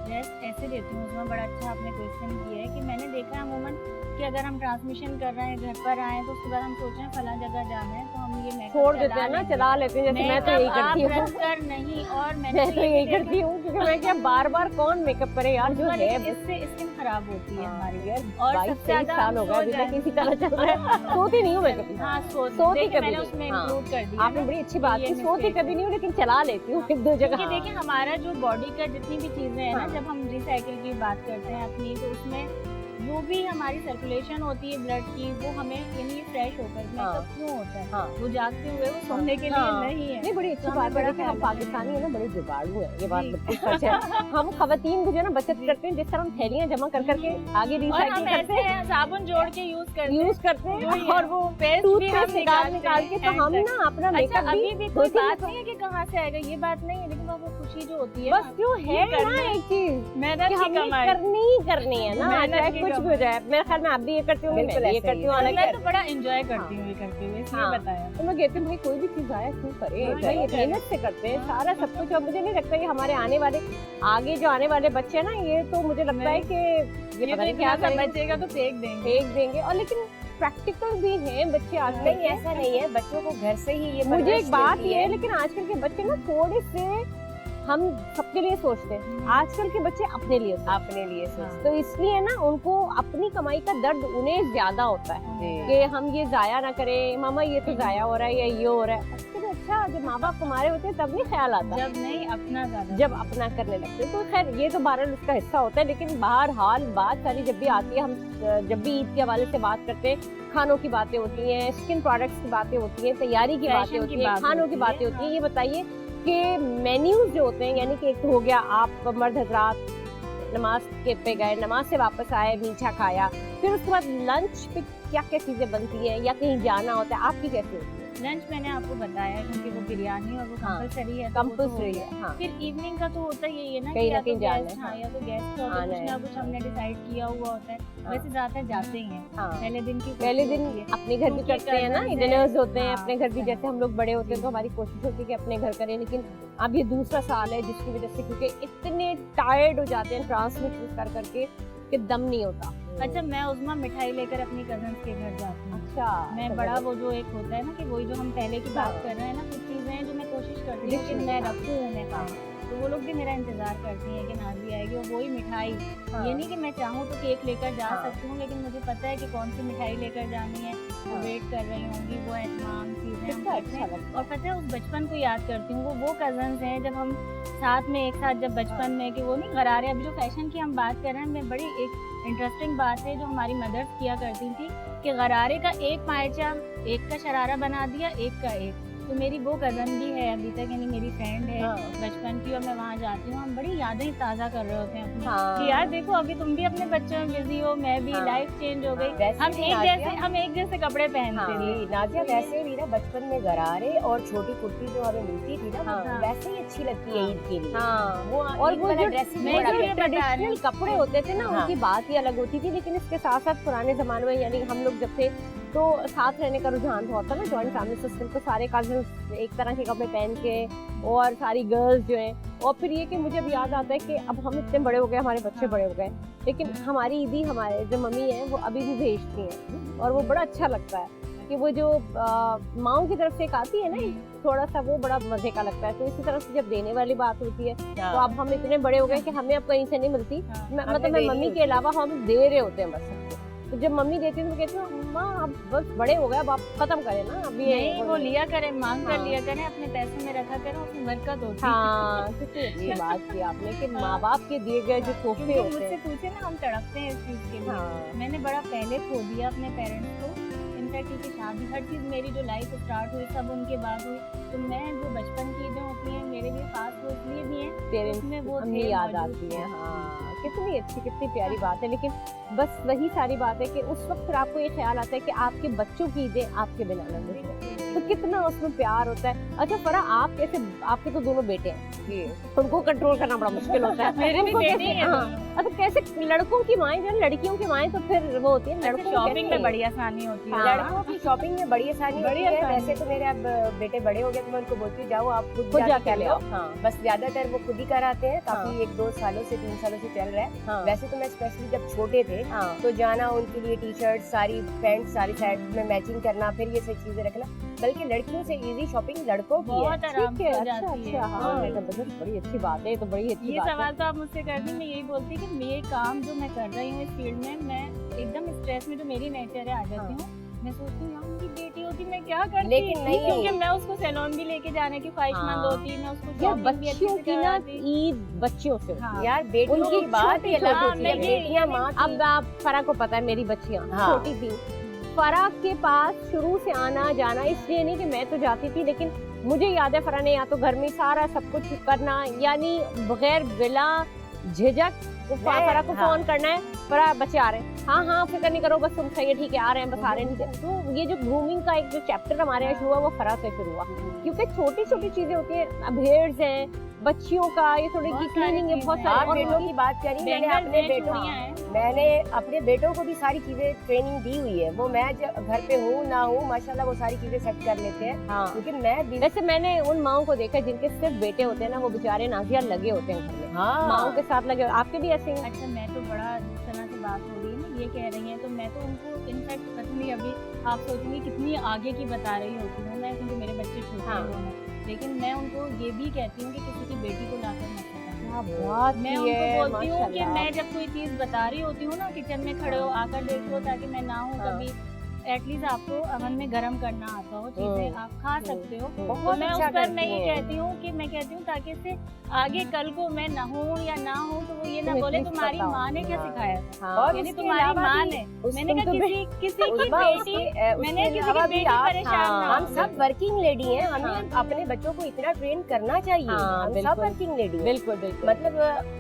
रेस्ट ऐसे देती हूँ, उसमें बड़ा अच्छा आपने क्वेश्चन किया है कि मैंने देखा है अमूमन कि अगर हम ट्रांसमिशन कर रहे हैं, घर पर आए तो उसके बाद हम सोच रहे हैं फला जगह जाना है तो हम ये मेकअप छोड़ देते हैं ना, चला लेते हैं, जैसे मैं तो यही करती हूँ। कर नहीं, और मैं तो यही करती हूँ, क्योंकि मैं क्या बार बार कौन मेकअप करे यार, जो है इससे स्किन खराब होती है हमारी। यार और 22 सबसे ज्यादा साल हो गए अभी तक इसी तरह चल रहा है, सोती नहीं हूँ मैं कभी। हाँ, सोती देखिए कभी मैंने नहीं। उसमें हाँ। इंक्लूड कर दिया। आपने बड़ी अच्छी बात ये की, सोती mistake कभी नहीं हूँ, लेकिन चला लेती हूँ एक दो जगह। क्योंकि देखिए हमारा जो बॉडी का जितनी भी चीजें हैं ना, हाँ। जब हम रिसाइकिल की बात करते हैं अपनी, तो उसमें जो भी हमारी सर्कुलेशन होती है ब्लड की, वो हमें यानी फ्रेश होकर मेकअप क्यों होता है, हाँ। वो जागते हुए वो सोने के लिए हाँ। नहीं है। नहीं, बड़ी अच्छी तो बात हमें है बड़ा कि हम ख्याल पाकिस्तानी है ना, बड़े जुगाड़ू है, ये बात जी। बिल्कुल सच है। हम खवातीन भी जो है ना बचत करते हैं, जिस तरह हम थैलियां जमा कर करके आगे और रिसाइकिल हम करते ऐसे हैं, हैं, साबुन जोड़ के यूज करते हैं, हैं और वो पेस्ट भी हम टूथपेस्ट निकाल के, तो हम ना अपना अच्छा, मेकअप अभी भी कोई दो-तीन बात दफा- नहीं है कि कहाँ से आएगा, ये बात नहीं है, लेकिन वो खुशी जो होती है बस ना, जो है ये ना करना एक चीज मेहनत कि की हमें कमाई। करनी ही करनी है ना, मेहनत चाहे की कुछ भी कमाई। हो जाए। मेरे ख्याल में आप भी ये करती हूँ, मैं बिल्कुल भी ये ऐसा करती ही हूँ, है। हालांकि मैं तो बड़ा एंजॉय करती हूँ ये करते हुए, इसलिए हाँ। बताया। तो मैं कहती हूँ भाई कोई भी चीज आया क्यों करे, हाँ, भाई right, मेहनत से करते हैं सारा सब कुछ। और मुझे नहीं लगता ये हमारे आगे जो आने वाले बच्चे हैं ना, ये तो मुझे लगता है कि ये पता नहीं क्या करेंगे, बचेगा तो फेंक देंगे। फेंक देंगे। और लेकिन प्रैक्टिकल भी हैं बच्चे आजकल नहीं के। ऐसा नहीं है, बच्चों को घर से ही ये मुझे परवरिश एक बात मिलती ये है, लेकिन आजकल के बच्चे ना थोड़े से, हम सबके लिए सोचते हैं, आजकल के बच्चे अपने लिए सोचते हैं। अपने लिए सोचते तो इसलिए ना उनको अपनी कमाई का दर्द उन्हें ज्यादा होता है हैं। कि हम ये जाया ना करें, मामा ये तो जाया हो रहा है या ये हो रहा है। उससे तो अच्छा जब माँ बाप हमारे होते हैं तब नहीं ख्याल आता, जब नहीं अपना ज्यादा, जब अपना करने लगते हैं। तो खैर ये तो बहरहाल उसका हिस्सा होता है, लेकिन बहरहाल बात सारी जब भी आती है, हम जब भी ईद के हवाले से बात करते हैं, खानों की बातें होती हैं, स्किन प्रोडक्ट्स की बातें होती हैं, तैयारी की Fashion बातें की होती हैं, बात खानों होती की है, बातें होती हैं। हाँ। ये बताइए कि मेन्यूज जो होते हैं, यानी कि एक तो हो गया आप मर्द हजरात नमाज के पे गए, नमाज से वापस आए, मीठा खाया, फिर उसके बाद लंच पे क्या क्या चीजें बनती है या कहीं जाना होता है, आपकी कैसे होती है? लंच मैंने आपको बताया क्योंकि वो बिरयानी और वो हाँ, कंपलसरी है, तो वो तो हो कंपल्सरी गया। है। हाँ, फिर इवनिंग का तो होता ही है ना, कहीं कि ना या तो कहीं जाना गेस्ट, है, हाँ, या तो गेस्ट आना कुछ ना है, कुछ हमने डिसाइड किया हुआ होता है। हाँ। वैसे ज्यादातर जाते ही हैं, हाँ। पहले दिन की पहले खुशी दिन होती है। अपने घर भी क्योंकि करते हैं ना, cousins डिनर्स होते हैं हाँ, अपने घर भी, हाँ। जैसे हम लोग बड़े होते हैं जी। तो हमारी कोशिश होती है कि अपने घर करें। लेकिन अब ये दूसरा साल है जिसकी वजह से, क्योंकि इतने टायर्ड हो जाते हैं ट्रांसमिशन कर करके कि दम नहीं होता। अच्छा, मैं उस्मा मिठाई लेकर अपनी कजन्स के घर जाती हूँ। अच्छा, मैं बड़ा वो जो एक होता है ना कि वही जो हम पहले की बात हाँ। कर रहे हैं ना, कुछ चीजें हैं जो मैं कोशिश करती हूँ कि Ritual, मैं हाँ। रखूँ उन्हें पाऊँ, तो वो लोग भी मेरा इंतजार करती हैं कि नाज़ी आएगी और वही मिठाई। हाँ। ये नहीं कि मैं चाहूँ तो केक लेकर जा हाँ। सकती हूँ, लेकिन मुझे पता है कि कौन सी मिठाई लेकर जानी है, वो हाँ। वेट कर रही होंगी, वो तमाम चीजें हम कितना करते अच्छा हैं। लगता और पता है उस बचपन को याद करती हूँ, वो कजन्स हैं जब हम साथ में एक साथ, जब बचपन में कि वो नहीं गरारे, अभी जो फैशन की हम बात कर रहे हैं, मैं बड़ी एक इंटरेस्टिंग बात है जो हमारी मदर्स किया करती थी कि गरारे का एक पायचा एक का शरारा बना दिया, एक का एक। तो मेरी वो कज़न भी है अभी तक, यानी मेरी फ्रेंड है हाँ। बचपन की, और मैं वहाँ जाती हूँ, हम बड़ी यादें ताज़ा कर रहे होते हैं अपनी हाँ। कि यार देखो अभी तुम भी अपने बच्चों में बिजी हो, मैं भी, हाँ। लाइफ चेंज हो गई, वैसे हम भी एक जैसे कपड़े पहनते हाँ। थे। जी, नाज़िया तो ये- वैसे भी ना बचपन में गरारे और छोटी कुर्ती जो हमें मिलती थी ना, वो हाँ। वैसे ही अच्छी लगती है ईद के लिए। हाँ। वो और ईद वो वाला जो ड्रेसिंग मैं बड़ा जो ये अच्छा बता रही हूँ। ट्रेडिशनल कपड़े होते थे ना, हाँ। उनकी बात ही अलग होती थी। लेकिन इसके साथ साथ पुराने जमाने में, यानी हम लोग जब थे तो साथ रहने का रुझान बहुत था ना, जॉइंट फैमिली सिस्टम, तो सारे कजिन्स एक तरह के कपड़े पहन के, और सारी गर्ल्स जो हैं। और फिर ये कि मुझे अब याद आता है कि अब हम इतने बड़े हो गए, हमारे बच्चे बड़े हो गए, लेकिन हमारी ईदी, हमारे जो मम्मी हैं वो अभी भी भेजती हैं, और वो बड़ा अच्छा लगता है कि वो जो माओ की तरफ से एक आती है ना, थोड़ा सा वो बड़ा मजे का लगता है। तो इसी तरह से जब देने वाली बात होती है, तो अब हम इतने बड़े हो गए कि हमें अब कहीं से नहीं मिलती। हाँ। मतलब मैं मम्मी के अलावा हम दे रहे होते हैं बस सबको। तो जब मम्मी देती है तो कहती हूँ अम्मा अब बस बड़े हो गए, अब आप खत्म करें ना, अब ये नहीं वो लिया करें, मांग कर हाँ। लिया करें, अपने पैसे में रखा करें, उसमें बरकत होती है। हाँ, कितनी अच्छी बात की आपने कि माँ बाप के दिए गए जो तोहफे क्योंकि होते मुझसे हैं। पूछे ना, हम तड़पते हैं इस चीज के लिए। हाँ, मैंने बड़ा पहले खो दिया अपने पेरेंट्स को, इनफैक्ट क्योंकि शादी हर चीज़ मेरी जो लाइफ स्टार्ट हुई सब उनके बाद हुई, तो मैं जो बचपन की चीज़ें होती हैं मेरे लिए खास वो इसलिए भी हैं पेरेंट्स उसमें वो अम्मी थे, याद मौजूद आती थे। है। हाँ, कितनी अच्छी कितनी प्यारी बात है, लेकिन बस वही सारी बात है कि उस वक्त फिर आपको ये ख्याल आता है कि आपके बच्चों की ईदें आपके बिना ना गुजरे, तो कितना उसमें प्यार होता है। अच्छा फरा, आप कैसे, आपके तो दोनों बेटे हैं, उनको कंट्रोल करना बड़ा मुश्किल होता है। मेरे भी उनको बेटे कैसे- हैं हाँ, अच्छा कैसे लड़कों की माएँ जो लड़कियों की माएँ तो फिर वो होती है, अच्छा, लड़कों शॉपिंग में बड़ी आसानी होती है। हाँ। लड़कों की शॉपिंग में बड़ी आसानी बड़ी होती है। आसानी। वैसे तो मेरे अब बेटे बड़े हो गए तो मैं उनको बोलती हूँ जाओ आप खुद खुद जाके जाके कर ले लो। आओ। हाँ, बस ज्यादातर वो खुद ही कराते हैं, काफी हाँ। 1-2 सालों से 3 सालों से चल रहा है। हाँ, वैसे तो मैं स्पेशली जब छोटे थे हाँ, तो जाना उनके लिए टी शर्ट सारी पैंट सारी सेट में मैचिंग करना, फिर ये सब चीजें रखना, बल्कि लड़कियों से इजी शॉपिंग लड़कों की है। बहुत आराम ठीक से है, हो अच्छा जाती है। अच्छा, हाँ, और जबरदस्त, बड़ी अच्छी बात है, ये तो बड़ी अच्छी ये बात है। सवाल तो आप मुझसे करती, मैं यही बोलती कि ये काम जो मैं कर रही हूँ इस फील्ड में, मैं एकदम स्ट्रेस में जो मेरी नेचर है आ जाती हूँ। मैं सोचती हूँ यार उनकी बेटी होती मैं क्या करती, लेकिन नहीं। क्योंकि मैं उसको सैलून भी लेके जाने की ख्वाहिशमंद हाँ। होती, मैं उसको यार shopping भी अच्छे बच्चियों से की ना कराती। ईद बच्चियों से होती हाँ। है। यार बेटियों उनकी की बात ही अलग हाँ, होती है, मैं ये- बेटियां माँ की। अब आप फरा को पता है मेरी बच्चियां हाँ। छोटी थी, फरा के पास शुरू से आना जाना, इसलिए नहीं कि मैं तो जाती थी, लेकिन मुझे याद है फरा ने या तो घर में सारा सब कुछ करना, यानी बगैर बिला झिझक फरा को हाँ। फोन करना है, फरा बच्चे आ रहे हैं, हाँ हाँ फिक्र नहीं करो, बस तुम सही है, ठीक है, आ रहे हैं, बस आ रहे हैं, ठीक है। तो ये जो ग्रूमिंग का एक जो चैप्टर हमारे यहाँ शुरू हुआ वो फरा से शुरू हुआ, क्योंकि छोटी छोटी चीजें होती हैं, हेयर्स हैं बच्चियों का, ये थोड़ी बहुत की सारी क्लीनिंग है, बहुत चीजें आप सारी, और बेटों की बात करी, मैंने अपने बेटों को भी सारी चीजें ट्रेनिंग दी हुई है। वो मैं जब घर पे हूँ ना हूँ माशाल्लाह वो सारी चीजें सेट कर लेते हैं, हाँ। क्योंकि मैं भी वैसे मैंने उन माओं को देखा जिनके सिर्फ बेटे होते हैं ना, वो बेचारे नाजिया लगे होते हैं घर में, माओं हाँ के साथ लगे, आपके भी ऐसे ही हैं? अच्छा, मैं तो बड़ा जिस तरह से बात हो रही है ना, ये कह रही हैं, तो मैं तो उनको इनफैक्ट पता नहीं, अभी आप सोचेंगे कितनी आगे की बता रही होती हूँ मैं, क्योंकि मेरे बच्चे छोटे हाँ। हैं, लेकिन मैं उनको ये भी कहती हूँ कि किसी की बेटी को लाकर मत सिखाना। क्या बात मैं की उनको है, बोलती हूँ कि माशाल्लाह। मैं जब कोई चीज बता रही होती हूँ ना, किचन में खड़े हो आकर देख लो, ताकि मैं ना हूँ हाँ। कभी, एटलीस्ट आपको अवन में गरम करना आता हो, चीजें आप खा सकते हो। तो बहुत मैं उस अच्छा पर मैं करती ये हैं। कहती हूँ कि मैं कहती हूँ ताकि इससे आगे कल को मैं ना हूँ या ना हूँ तो वो ये ना तुम्हें बोले please तुम्हारी बताओ। माँ ने क्या हाँ। सिखाया था, हाँ। और यानी उसके तुम्हारी अलावा माँ भी- ने। उस मैंने तुम कहा तो किसी की उस्मा, बेटी, उसके मैंने किसी अलावा की भी बेटी आप- परेशान हाँ, ना हम हो। सब वर्किंग लेडी हैं, हमें हाँ। अपने बच्चों को इतना ट्रेन करना चाहिए। हाँ, हम सब बिल्कुल। वर्किंग लेडी हैं, बिल्कुल बिल्कुल। मतलब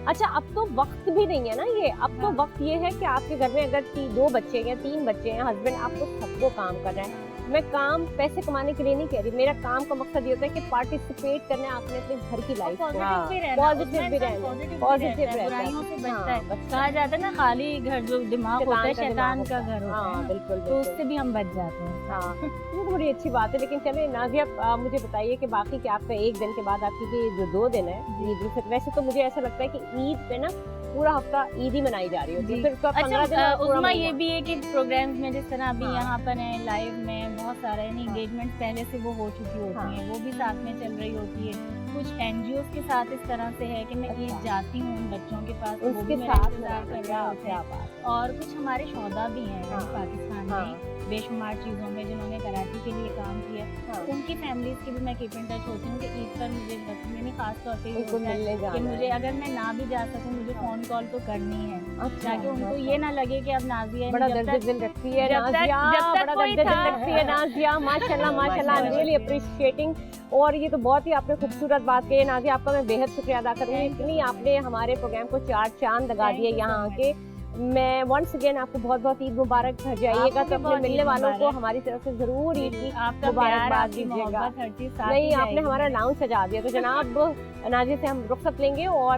अच्छा अब तो वक्त भी नहीं है ना, ये अब तो हाँ। वक्त ये है कि आपके घर में अगर 2 बच्चे हैं 3 बच्चे हैं, हस्बैंड आपको सबको काम करना है। मैं काम पैसे कमाने के लिए नहीं कह रही, मेरा काम का मकसद ये होता है कि पार्टिसिपेट करना है आपने अपने घर की लाइफ को। पॉजिटिव भी रहना, पॉजिटिव उसमें भी इंसान रहना, पॉजिटिव पॉजिटिव भी रहता है, रहता है। बुराइयों से बचता हाँ, है। बचता कहा जाता है ना, खाली घर जो दिमाग होता है शैतान का घर होता हाँ, है, बिल्कुल तो बिल्कुल। उससे भी हम बच जाते हैं। हाँ, ये तो बड़ी अच्छी बात है। लेकिन चले नाजिया, आप मुझे बताइए कि बाकी के आपका एक दिन के बाद आपकी ये जो 2 दिन है ईद उल फितर, वैसे तो मुझे ऐसा लगता है कि ईद पे ना पूरा हफ्ता ईद ही मनाई जा रही होती है, जी। फिर उसका 15 दिन अच्छा, और पूरा उसमें ये महीना। भी है कि प्रोग्राम्स में जिस तरह अभी हाँ। यहाँ पर है लाइव में बहुत सारे एंगेजमेंट पहले से वो हो चुकी होती हाँ। हैं, वो भी साथ में चल रही होती है। कुछ एनजीओ के साथ इस तरह से है कि मैं ईद अच्छा। जाती हूँ उन बच्चों के पास, वो भी उसके मेरा साथ इंतजार कर रहे क्या होते क्या हैं। बात। और कुछ हमारे शौदा भी हैं हाँ। पाकिस्तान हाँ। में बेशुमार चीज़ों में जिन्होंने कराची के लिए काम किया, हाँ। उनकी फैमिलीज की भी मैं कीप इन टच होती हूँ कि ईद पर मुझे यानी खास तौर पे ये उनको होता है मिलने कि जाना मुझे है। अगर मैं ना भी जा सकूँ मुझे फोन कॉल तो करनी है, अच्छा, ताकि उनको ये ना लगे कि अब नाजिया बड़ा जब दर्द तक दिल रखती है जब तक- नाजिया, जब तक बड़ा कोई दर्द दिल था। रखती है नाजिया, माशाल्लाह माशाल्लाह, आई एम रियली अप्रिशिएटिंग। और ये तो बहुत ही आपने खूबसूरत बात कही है नाजिया, आपका मैं बेहद शुक्रिया अदा करूंगी, इतनी आपने हमारे प्रोग्राम को 4 चांद लगा Thank दिए you so यहाँ much. के। मैं वंस अगेन आपको बहुत बहुत ईद मुबारक, घर जाइएगा आपको तो भी अपने बहुत मिलने ईद वालों को मुबारक। हमारी तरफ से जरूर ईद की आपका प्यार, मुबारकबाद आपकी दीजिएगा। मोहब्बत हर चीज साथ नहीं, ही आपने जाएगी। हमारा लाउंज सजा दिया, तो जनाब नाजिया से हम रुखसत लेंगे और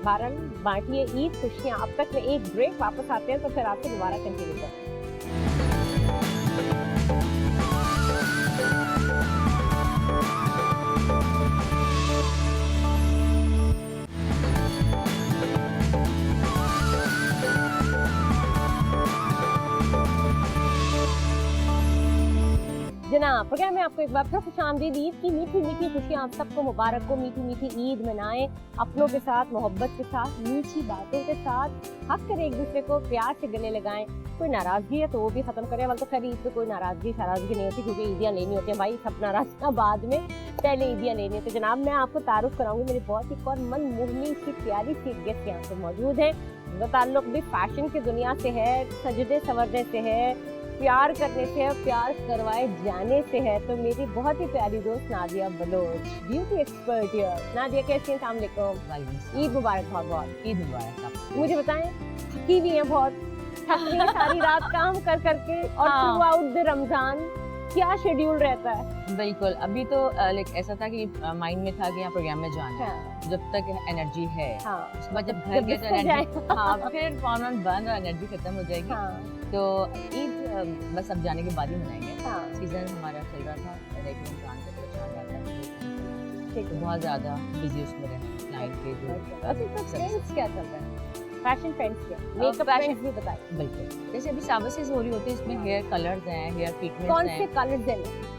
बहरहाल बांटिए ईद खुशियाँ। अब तक में एक ब्रेक, वापस आते हैं तो फिर आपसे दोबारा कंटिन्यू करें। जनाब प्रोग्राम में आपको एक बार फिर खुशामदीद। ईद की मीठी मीठी खुशियाँ आप सबको मुबारक हो। मीठी मीठी ईद मनाएं अपनों के साथ, मोहब्बत के साथ, मीठी बातों के साथ, हक कर एक दूसरे को प्यार से गले लगाएं। कोई नाराजगी है तो वो भी खत्म करें। तो खैर ईद पे कोई नाराजगी नहीं होती, क्योंकि ईदियाँ लेनी होती है भाई, सब नाराजगा बाद में, पहले ईदियाँ लेनी होती है। जनाब मैं आपको तारुफ कराऊंगी, मेरी बहुत ही और मन मोहनी सी प्यारी सी गेस्ट यहाँ पे मौजूद है। वो ताल्लुक भी फैशन की दुनिया से है, सजने संवरने से है, प्यार करने से है, प्यार करवाए जाने से है। तो मेरी बहुत ही प्यारी दोस्त Nadia Baloch, beauty expert here. Nadia कैसी हैं? अस्सलाम वालेकुम, ईद मुबारक। बहुत बहुत ईद मुबारक। मुझे बताएं, थकी भी हैं बहुत, थक रही हैं सारी रात काम कर करके, और थ्रू आउट द रमजान क्या शेड्यूल रहता है? बिल्कुल, अभी तो लाइक ऐसा था कि माइंड में था कि यहाँ प्रोग्राम में जाना है, जब तक एनर्जी है। उसके बाद जब घर गए तो एनर्जी, फिर फोन बंद और एनर्जी खत्म हो जाएगी। तो ईद बस अब जाने के बाद ही मनाएंगे। सीजन हमारा चल रहा था, लाइक रमजान का परेशान रहता है, तो बहुत ज़्यादा बिजी उसमें रहे क्लाइंट के जो। अच्छा, तो ट्रेंड्स क्या चल रहा है? फैशन ट्रेंड्स क्या? मेकअप ट्रेंड्स भी बताइए। बिल्कुल, जैसे अभी सर्विसेज हो रही होती है, इसमें हेयर कलर्स हैं, हेयर ट्रीटमेंट्स हैं। कौन से कलर्स हैं?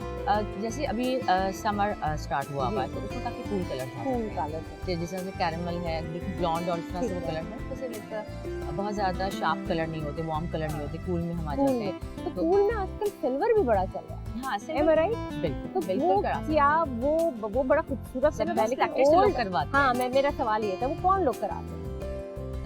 जैसे अभी समर स्टार्ट हुआ है तो उसमें काफी कूल कलर्स हैं, जैसे कैरमल है, ब्लॉन्ड और इस तरह से वो कलर है। जैसे बहुत ज्यादा शार्प कलर नहीं होते, वार्म कलर नहीं होते, कूल में हम आ जाते हैं। तो कूल में आजकल सिल्वर भी बड़ा चल रहा है। हाँ, सिल्वर, राइट? बिल्कुल, तो वो क्या वो बड़ा खूबसूरत लोग करवाते हैं। हाँ, मेरा सवाल ये था, वो कौन लोग कराते हैं?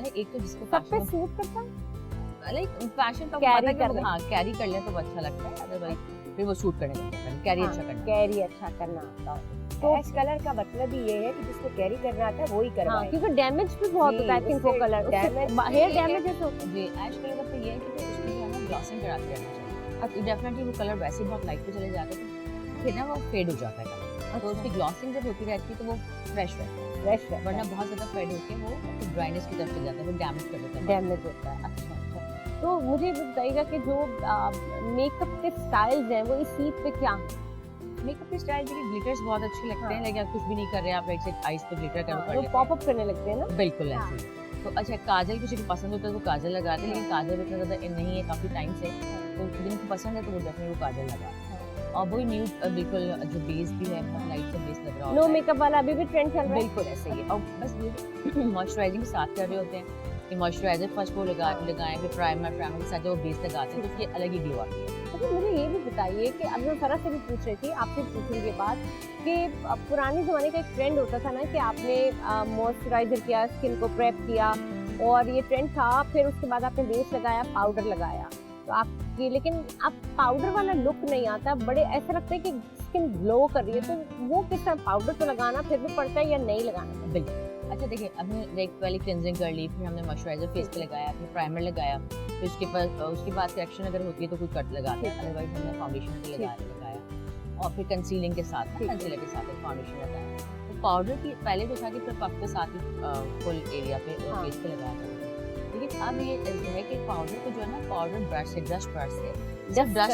एक तो जिसको सब पे सूट करता है, लाइक फैशन का कैरी कर, हाँ कैरी कर ले तो अच्छा लगता है, अदरवाइज फिर वो सूट करने लगता है। कैरी अच्छा करना, कैरी अच्छा करना आता है। तो ऐश कलर का मतलब ही ये है कि जिसको कैरी करना आता है वो ही करवाए। क्योंकि डैमेज भी बहुत होता है, थिंक वो कलर हेयर डैमेज होता है। जी, ऐश कलर का तो ये है कि उसको जो है ना ग्लॉसिंग कराते रहना चाहिए। तो डेफिनेटली वो कलर वैसे ही बहुत लाइट पे चले जाते हैं, फिर ना वो फेड हो जाता है कलर। तो उसकी ग्लॉसिंग जब होती रहती है तो वो फ्रेश रहता है, वरना बहुत ज्यादा फेड होके वो ड्राइनेस की तरफ चले जाता है, वो डैमेज कर देता है। डैमेज होता है। अच्छा, तो मुझे बताइएगा कि जो मेकअप के स्टाइल्स हैं वो इस ईद पे क्या हैं? मेकअप के स्टाइल देखिए, ग्लिटर्स बहुत अच्छे लगते हैं, लेकिन आप कुछ भी नहीं कर रहे, आप एक से आईज पे ग्लिटर कर वो पॉप अप करने लगते हैं ना। बिल्कुल ऐसे। तो अच्छा, काजल किसी को पसंद होता है तो काजल लगाते हैं, लेकिन काजल इतना ज्यादा इन नहीं है काफी टाइम से, तो जिनको पसंद है तो वो डेफिनेटली वो काजल लगाते हैं। और वही न्यूड बिल्कुल जो बेस भी है, बहुत लाइट सा बेस लग रहा होता है। नो मेकअप वाला अभी भी ट्रेंड चल रहा है। बिल्कुल ऐसे ही। और बस ये मॉइस्चराइजिंग के साथ कर रहे होते हैं कि मॉइस्चराइजर फर्स्ट वो लगाएं, फिर प्राइमर के साथ जो बेस लगाते हैं तो उसकी अलग ही ग्लो आती है। तो मुझे ये भी बताइए कि अब मैं फरा से भी पूछ रही थी, आपसे पूछने के बाद कि पुराने ज़माने का एक ट्रेंड होता था ना कि आपने मॉइस्चराइजर किया, स्किन को प्रेप किया, और ये ट्रेंड था, फिर उसके बाद आपने बेस लगाया, पाउडर लगाया, तो आपकी, लेकिन अब पाउडर वाला लुक नहीं आता, बड़े ऐसा लगता है कि स्किन ग्लो कर रही है। तो वो किस तरह, पाउडर तो लगाना फिर भी पड़ता है या नहीं लगाना? बिल्कुल। अच्छा देखिए, हमने लाइक पहले क्लिनजिंग कर ली, फिर हमने मॉइस्चराइजर फेस पे लगाया, फिर प्राइमर लगाया, फिर उसके बाद करेक्शन अगर होती है तो कोई कट लगाते हैं, अदरवाइज हमने फाउंडेशन पे लगाया, और फिर कंसीलिंग के साथ कंसीलर के साथ फाउंडेशन लगाया। तो पाउडर की पहले तो था कि पफ के साथ ही फुल एरिया पे फेस पे लगाया जाता था, लेकिन अब ये है कि पाउडर को जो है ना, पाउडर ब्रश से, ब्रश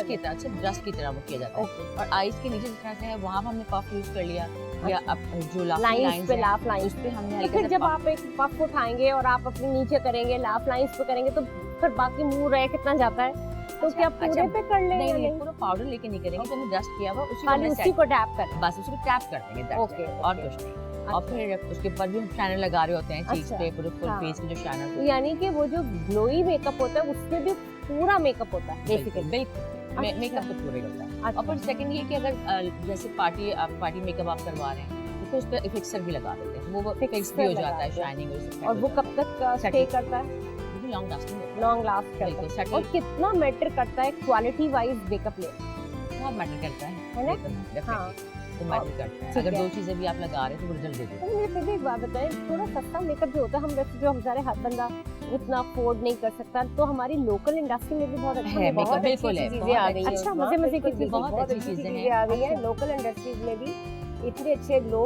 की तरह वो किया जाता है। और आईज के नीचे जिस तरह से है वहाँ हमने पफ यूज कर लिया, या अब जो लाइंस पे, लाफ लाइन उस पे हमने हल्का सा। जब आप एक पफ उठाएंगे और आप अपने नीचे करेंगे, लाफ लाइंस पे करेंगे, तो फिर बाकी मुंह रह कितना जाता है, तो क्या पूरे पे कर लेंगे? नहीं, पूरा पाउडर लेके नहीं करेंगे, जो हमने डस्ट किया हुआ उसी को टैप कर, बस उसी को टैप कर देंगे, और कुछ नहीं। और फिर उसके ऊपर भी हम शाइनर लगा रहे होते हैं, चीज पे पूरे फुल फेस पे जो शाइनर, यानी कि वो जो ग्लोई मेकअप होता है उसमें भी पूरा मेकअप होता है बेसिकली। बिल्कुल, मेकअप तो पूरे होता है। और फिर सेकंड ये कि अगर जैसे पार्टी मेकअप आप करवा रहे हैं तो उस पर फिक्सर भी लगा देते हैं, वो फिक्स भी हो जाता है, शाइनिंग। और वो कब तक स्टे करता है? लॉन्ग लास्टिंग, लॉन्ग लास्ट करता है। और कितना मैटर करता है क्वालिटी वाइज मेकअप ले? बहुत मैटर करता है ना। हाँ, तो मैटर करता है। अगर दो चीजें भी आप लगा रहे हैं तो वो रिजल्ट दे देगा। मुझे फिर भी एक बात बताएं, थोड़ा सस्ता मेकअप जो होता है, हम वैसे जो हमारे हर बंदा उतना अफोर्ड नहीं कर सकता, तो हमारी लोकल इंडस्ट्री में भी बहुत अच्छा है, बहुत बिल्कुल है, चीजें आ गई हैं। अच्छा, मजे की चीजें, बहुत अच्छी चीजें आ गई हैं। लोकल इंडस्ट्रीज में भी इतने अच्छे ग्लो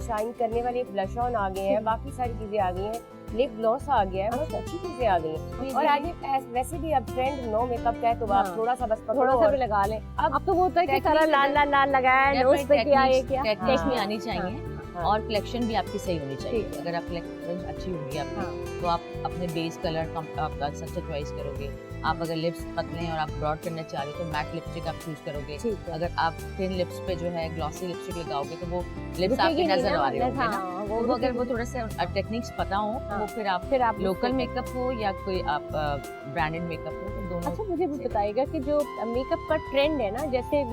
शाइन करने वाले ब्लश ऑन आ गए हैं, बाकी सारी चीजें आ गई हैं, लिप ग्लॉस आ गया है, बहुत अच्छी चीजें आ गई हैं। और आगे वैसे भी अब ट्रेंड नो मेकअप का है, तो आप थोड़ा सा बस थोड़ा सा भी लगा लें। अब तो वो होता है कि सारा लाल लाल लाल लगाया, नोज पे किया, ये किया, टेक्निक आनी चाहिए। हाँ। और कलेक्शन भी आपकी सही होनी चाहिए। ठीक है। अगर आप कलेक्शन अच्छी होगी आपकी, हाँ। तो आप अपने बेस कलर आपका अच्छा चॉइस करोगे। आप अगर लिप्स पतले हैं और आप ब्रॉड करना चाह रहे हो तो मैट लिपस्टिक आप चूज करोगे। ठीक है। अगर आप थिन लिप्स पे जो है ग्लॉसी लिपस्टिक लगाओगे तो वो लिप्स रुकेगी आपके नहीं नजर ना, आ रहे होंगे ना। हाँ, तो वो अगर वो रुकेगी। थोड़ा सा टेक्निक्स पता हो तो हाँ। वो फिर आप लोकल मेकअप हो या कोई आप ब्रांडेड मेकअप हो, तो दोनों। अच्छा, मुझे भी बताइएगा कि जो मेकअप का ट्रेंड है ना, जैसे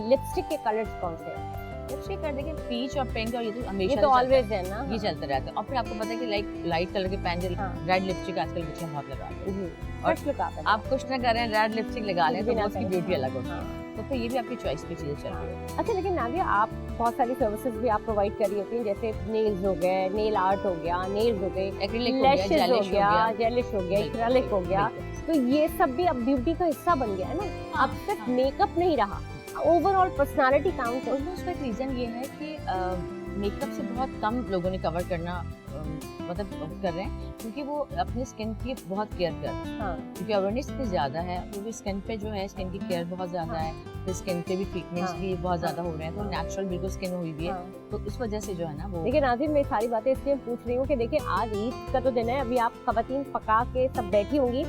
लिपस्टिक के कलर्स कौन से हैं? लिपस्टिक कर देंगे पीच और पिंक, और ये तो हमेशा ये तो चलता है। ऑलवेज है ना। ये चलता रहता है। और फिर आपको पता है कि लाइट कलर के पेंसिल, हाँ। रेड लिपस्टिक आजकल बच्चे बहुत लगाते हैं। और और आप कुछ ना करें, रेड लिपस्टिक लगा लें तो बिना वो उसकी करें। ब्यूटी अलग होती है। हाँ। तो फिर ये भी आपकी चॉइस पे चीजें चल रही है। अच्छा, लेकिन नादिया, आप बहुत सारी सर्विसेज भी आप प्रोवाइड कर रही होती हैं, जैसे नेल्स हो गए, नेल आर्ट हो गया, नेल्स हो गए, एक्रिलिक हो गया, लैशेस हो जेलिश हो गया, गया, जेलिश हो गया, बिल्कुल, एक्रिलिक हो गया, बिल्कुल। तो ये सब भी अब ब्यूटी का हिस्सा बन गया है ना। हाँ, अब सिर्फ हाँ। मेकअप नहीं रहा, ओवरऑल पर्सनालिटी काउंट है। उसका एक रीजन ये है कि मेकअप से बहुत कम लोगों ने कवर करना मतलब कर रहे हैं, क्योंकि वो अपनी स्किन की बहुत केयर कर रहे हैं। हाँ। क्योंकि अवेयरनेस इतनी ज्यादा है, क्योंकि स्किन पे जो है स्किन की केयर बहुत ज्यादा हाँ। है, फिर स्किन पे भी ट्रीटमेंट्स हाँ। भी बहुत ज्यादा हो रहे हैं, तो हाँ। नेचुरल बिल्कुल स्किन हुई भी है। हाँ। तो इस वजह से जो है ना वो। लेकिन नाज़िम, मैं सारी बातें इसलिए पूछ रही हूँ कि देखिए, आज ईद का तो दिन है, अभी आप खवातीन पका के सब बैठी होंगी,